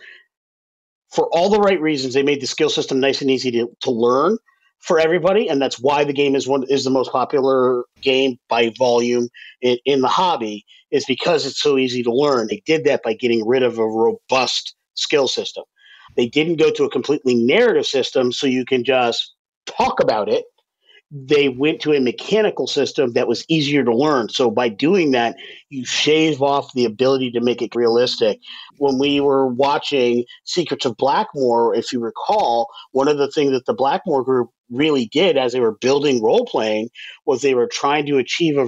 for all the right reasons, they made the skill system nice and easy to learn for everybody, and that's why the game is the most popular game by volume in the hobby, is because it's so easy to learn. They did that by getting rid of a robust skill system. They didn't go to a completely narrative system so you can just talk about it. They went to a mechanical system that was easier to learn. So by doing that, you shave off the ability to make it realistic. When we were watching Secrets of Blackmoor, if you recall, one of the things that the Blackmoor group really did as they were building role-playing was they were trying to achieve a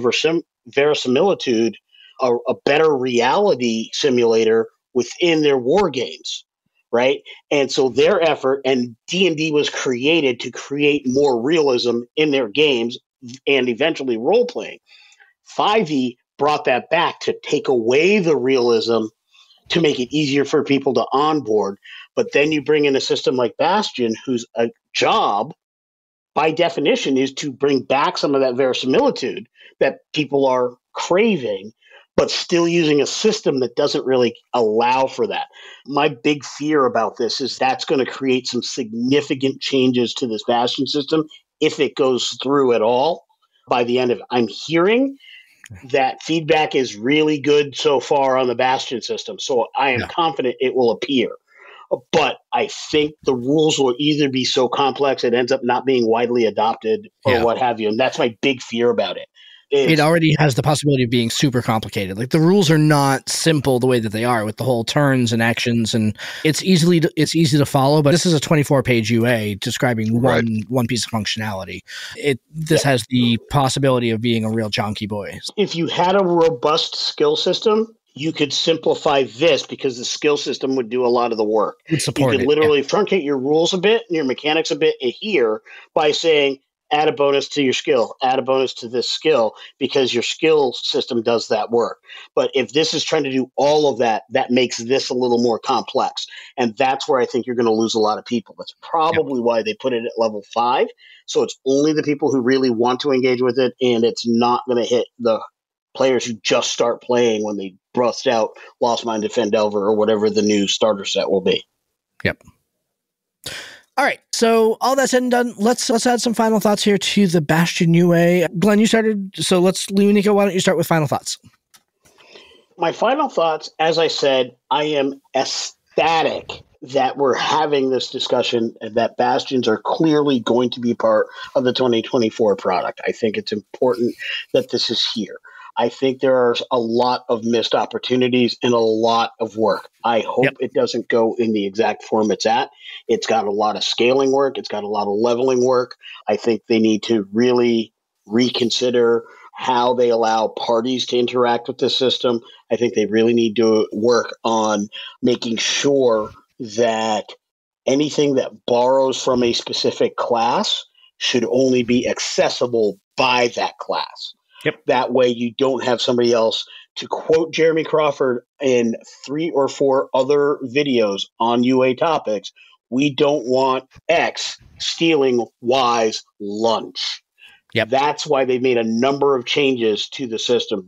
verisimilitude, a better reality simulator within their war games. Right. And so their effort, and D&D was created to create more realism in their games and eventually role playing. 5e brought that back to take away the realism to make it easier for people to onboard. But then you bring in a system like Bastion, whose job by definition is to bring back some of that verisimilitude that people are craving, but still using a system that doesn't really allow for that. My big fear about this is that's going to create some significant changes to this Bastion system if it goes through at all by the end of it. I'm hearing that feedback is really good so far on the Bastion system, so I am confident it will appear. But I think the rules will either be so complex it ends up not being widely adopted or what have you, and that's my big fear about it. It already has the possibility of being super complicated. Like, the rules are not simple the way that they are with the whole turns and actions, and it's easy to follow. But this is a 24-page UA describing one piece of functionality. This has the possibility of being a real jonky boy. If you had a robust skill system, you could simplify this because the skill system would do a lot of the work. You could literally truncate your rules a bit and your mechanics a bit here by saying, add a bonus to your skill, add a bonus to this skill, because your skill system does that work. But if this is trying to do all of that, that makes this a little more complex. And that's where I think you're going to lose a lot of people. That's probably why they put it at level 5. So it's only the people who really want to engage with it, and it's not going to hit the players who just start playing when they bust out Lost Mine to Fendelver or whatever the new starter set will be. Yep. All right, so all that said and done, let's add some final thoughts here to the Bastion UA. Glenn, you started, so Lewanika, why don't you start with final thoughts? My final thoughts, as I said, I am ecstatic that we're having this discussion and that Bastions are clearly going to be part of the 2024 product. I think it's important that this is here. I think there are a lot of missed opportunities and a lot of work. I hope it doesn't go in the exact form it's at. It's got a lot of scaling work. It's got a lot of leveling work. I think they need to really reconsider how they allow parties to interact with the system. I think they really need to work on making sure that anything that borrows from a specific class should only be accessible by that class. That way you don't have somebody else, to quote Jeremy Crawford in 3 or 4 other videos on UA topics, we don't want X stealing Y's lunch. That's why they made a number of changes to the system.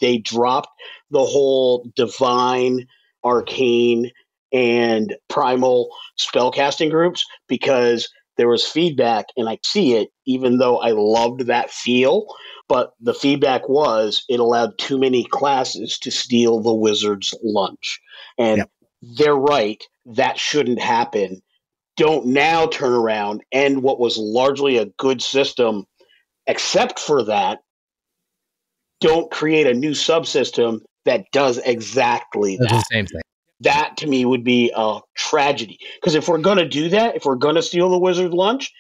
They dropped the whole divine, arcane, and primal spellcasting groups because there was feedback, and I see it, even though I loved that feel. But the feedback was it allowed too many classes to steal the wizard's lunch. And they're right. That shouldn't happen. Don't now turn around and what was largely a good system, except for that, don't create a new subsystem that does exactly that. The same thing. That, to me, would be a tragedy. Because if we're going to do that, if we're going to steal the wizard's lunch,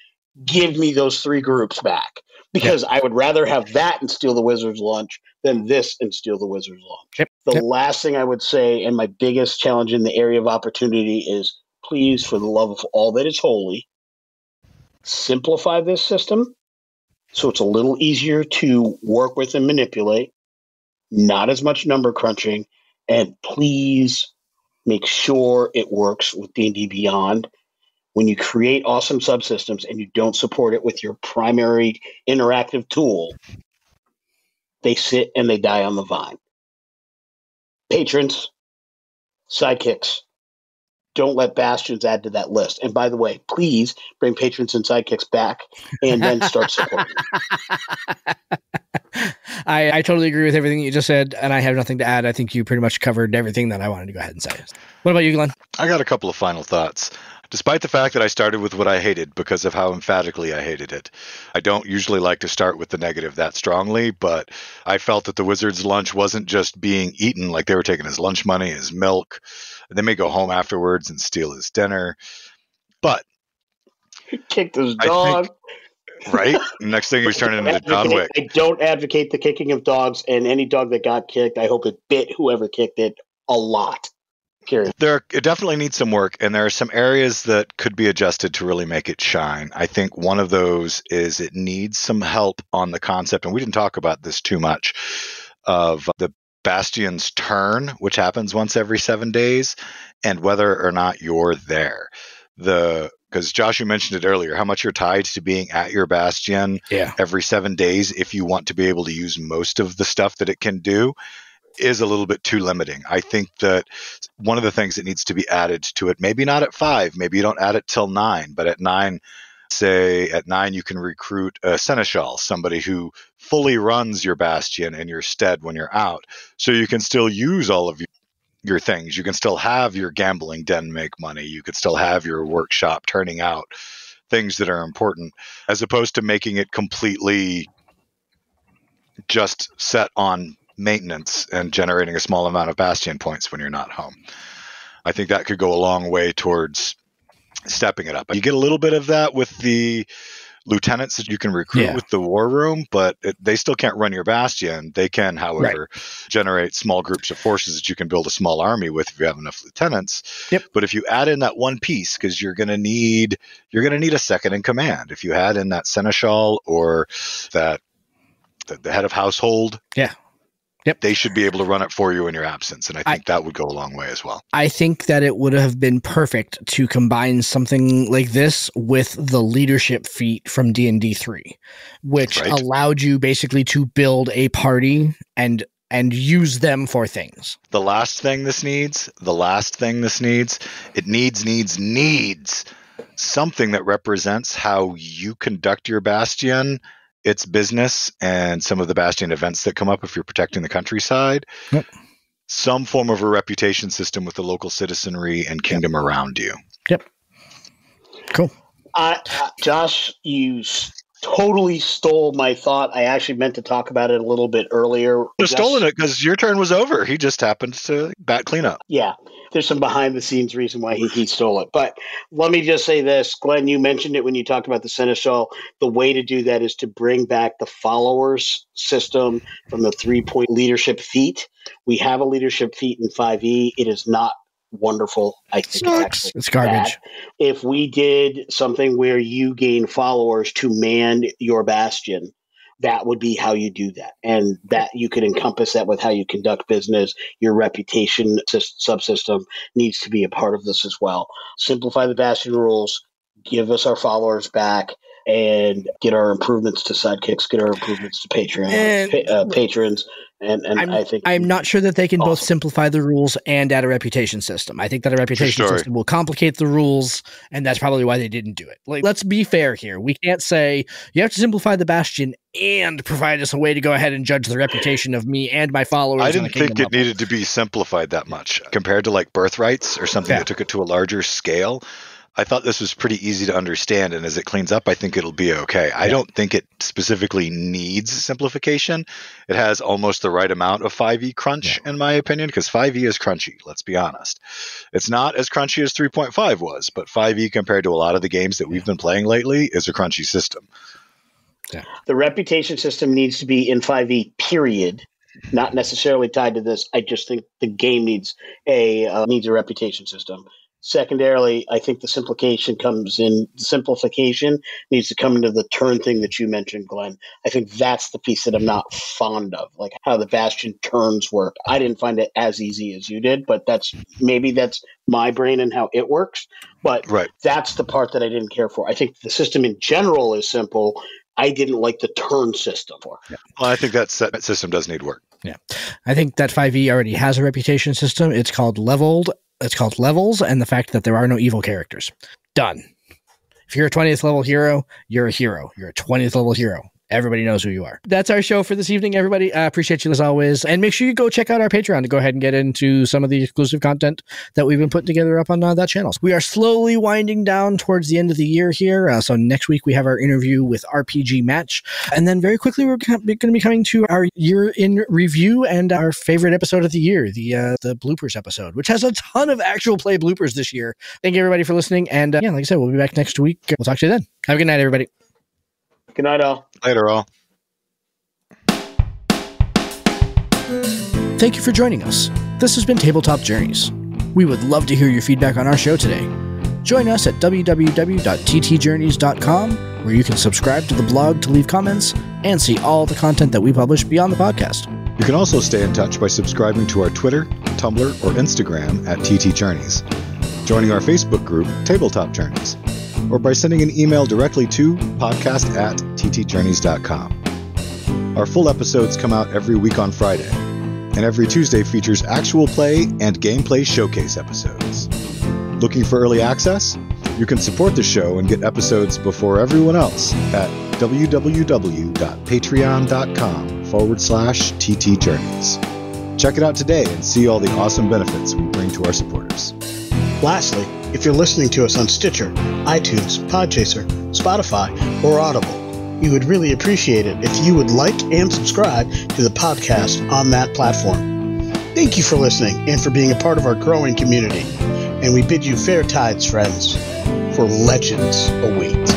give me those 3 groups back. Because I would rather have that and steal the wizard's lunch than this and steal the wizard's lunch. The last thing I would say, and my biggest challenge in the area of opportunity, is please, for the love of all that is holy, simplify this system so it's a little easier to work with and manipulate, not as much number crunching, and please make sure it works with D&D Beyond. When you create awesome subsystems and you don't support it with your primary interactive tool, they sit and they die on the vine. Patrons, sidekicks, don't let Bastions add to that list. And by the way, please bring patrons and sidekicks back and then start supporting. I totally agree with everything you just said, and I have nothing to add. I think you pretty much covered everything that I wanted to go ahead and say. What about you, Glenn? I got a couple of final thoughts. Despite the fact that I started with what I hated because of how emphatically I hated it, I don't usually like to start with the negative that strongly, but I felt that the wizard's lunch wasn't just being eaten, like they were taking his lunch money, his milk. They may go home afterwards and steal his dinner, but kicked his dog. Right? Next thing he was turning into John Wick. I don't advocate the kicking of dogs, and any dog that got kicked, I hope it bit whoever kicked it a lot. It definitely needs some work, and there are some areas that could be adjusted to really make it shine. I think one of those is it needs some help on the concept, and we didn't talk about this too much, of the Bastion's turn, which happens once every 7 days, and whether or not you're there. Because Josh, you mentioned it earlier, how much you're tied to being at your Bastion every 7 days if you want to be able to use most of the stuff that it can do is a little bit too limiting. I think that one of the things that needs to be added to it, maybe not at 5, maybe you don't add it till 9, but at 9, say at 9 you can recruit a seneschal, somebody who fully runs your Bastion in your stead when you're out, so you can still use all of your things. You can still have your gambling den make money. You could still have your workshop turning out things that are important, as opposed to making it completely just set on maintenance and generating a small amount of Bastion points when you're not home. I think that could go a long way towards stepping it up. You get a little bit of that with the lieutenants that you can recruit with the war room, but they still can't run your Bastion. They can, however, generate small groups of forces that you can build a small army with if you have enough lieutenants. But if you add in that one piece, because you're going to need a second in command. If you add in that seneschal or that the head of household, they should be able to run it for you in your absence, and I think that would go a long way as well. I think that it would have been perfect to combine something like this with the leadership feat from D&D 3, which allowed you basically to build a party and use them for things. The last thing this needs, it needs something that represents how you conduct your Bastion, its business, and some of the Bastion events that come up if you're protecting the countryside. Some form of a reputation system with the local citizenry and kingdom around you. Cool. Josh, you totally stole my thought. I actually meant to talk about it a little bit earlier. Just stolen it because your turn was over. He just happened to bat cleanup. Yeah, there's some behind the scenes reason why he stole it. But let me just say this, Glenn, you mentioned it when you talked about the Seneschal. The way to do that is to bring back the followers system from the 3-point leadership feat. We have a leadership feat in 5e. It is not wonderful. I think it's garbage. Bad. If we did something where you gain followers to man your bastion, that would be how you do that. And that you could encompass that with how you conduct business. Your reputation subsystem needs to be a part of this as well. Simplify the bastion rules, give us our followers back, and get our improvements to sidekicks, get our improvements to patrons. And I think I'm not sure that they can both simplify the rules and add a reputation system. I think that a reputation system will complicate the rules, and that's probably why they didn't do it. Like, let's be fair here. We can't say you have to simplify the Bastion and provide us a way to go ahead and judge the reputation of me and my followers. I didn't think it needed to be simplified that much compared to like birthrights or something that took it to a larger scale. I thought this was pretty easy to understand, and as it cleans up, I think it'll be okay. I don't think it specifically needs simplification. It has almost the right amount of 5e crunch, in my opinion, because 5e is crunchy, let's be honest. It's not as crunchy as 3.5 was, but 5e compared to a lot of the games that we've been playing lately is a crunchy system. Yeah. The reputation system needs to be in 5e, period. Not necessarily tied to this. I just think the game needs a reputation system. Secondarily, I think the simplification needs to come into the turn thing that you mentioned, Glenn. I think that's the piece that I'm not fond of, like how the Bastion turns work. I didn't find it as easy as you did, but that's my brain and how it works. But that's the part that I didn't care for. I think the system in general is simple. I didn't like the turn system for. Yeah. Well, I think that system does need work. Yeah. I think that 5e already has a reputation system. It's called leveled. It's called levels, and the fact that there are no evil characters. Done. If you're a 20th level hero, you're a hero. You're a 20th level hero. Everybody knows who you are. That's our show for this evening, everybody. I appreciate you as always. And make sure you go check out our Patreon to go ahead and get into some of the exclusive content that we've been putting together up on that channel. We are slowly winding down towards the end of the year here. So next week we have our interview with RPG Match. And then very quickly we're going to be coming to our year in review and our favorite episode of the year, the bloopers episode, which has a ton of actual play bloopers this year. Thank you, everybody, for listening. And like I said, we'll be back next week. We'll talk to you then. Have a good night, everybody. Good night, all. Later, all. Thank you for joining us. This has been Tabletop Journeys. We would love to hear your feedback on our show today. Join us at www.ttjourneys.com, where you can subscribe to the blog to leave comments and see all the content that we publish beyond the podcast. You can also stay in touch by subscribing to our Twitter, Tumblr, or Instagram at TT Journeys, joining our Facebook group, Tabletop Journeys, or by sending an email directly to podcast@ttjourneys.com. Our full episodes come out every week on Friday, and every Tuesday features actual play and gameplay showcase episodes. Looking for early access? You can support the show and get episodes before everyone else at www.patreon.com/ttjourneys. Check it out today and see all the awesome benefits we bring to our supporters. Lastly, if you're listening to us on Stitcher, iTunes, Podchaser, Spotify, or Audible, we would really appreciate it if you would like and subscribe to the podcast on that platform. Thank you for listening and for being a part of our growing community. And we bid you fair tides, friends, for legends await.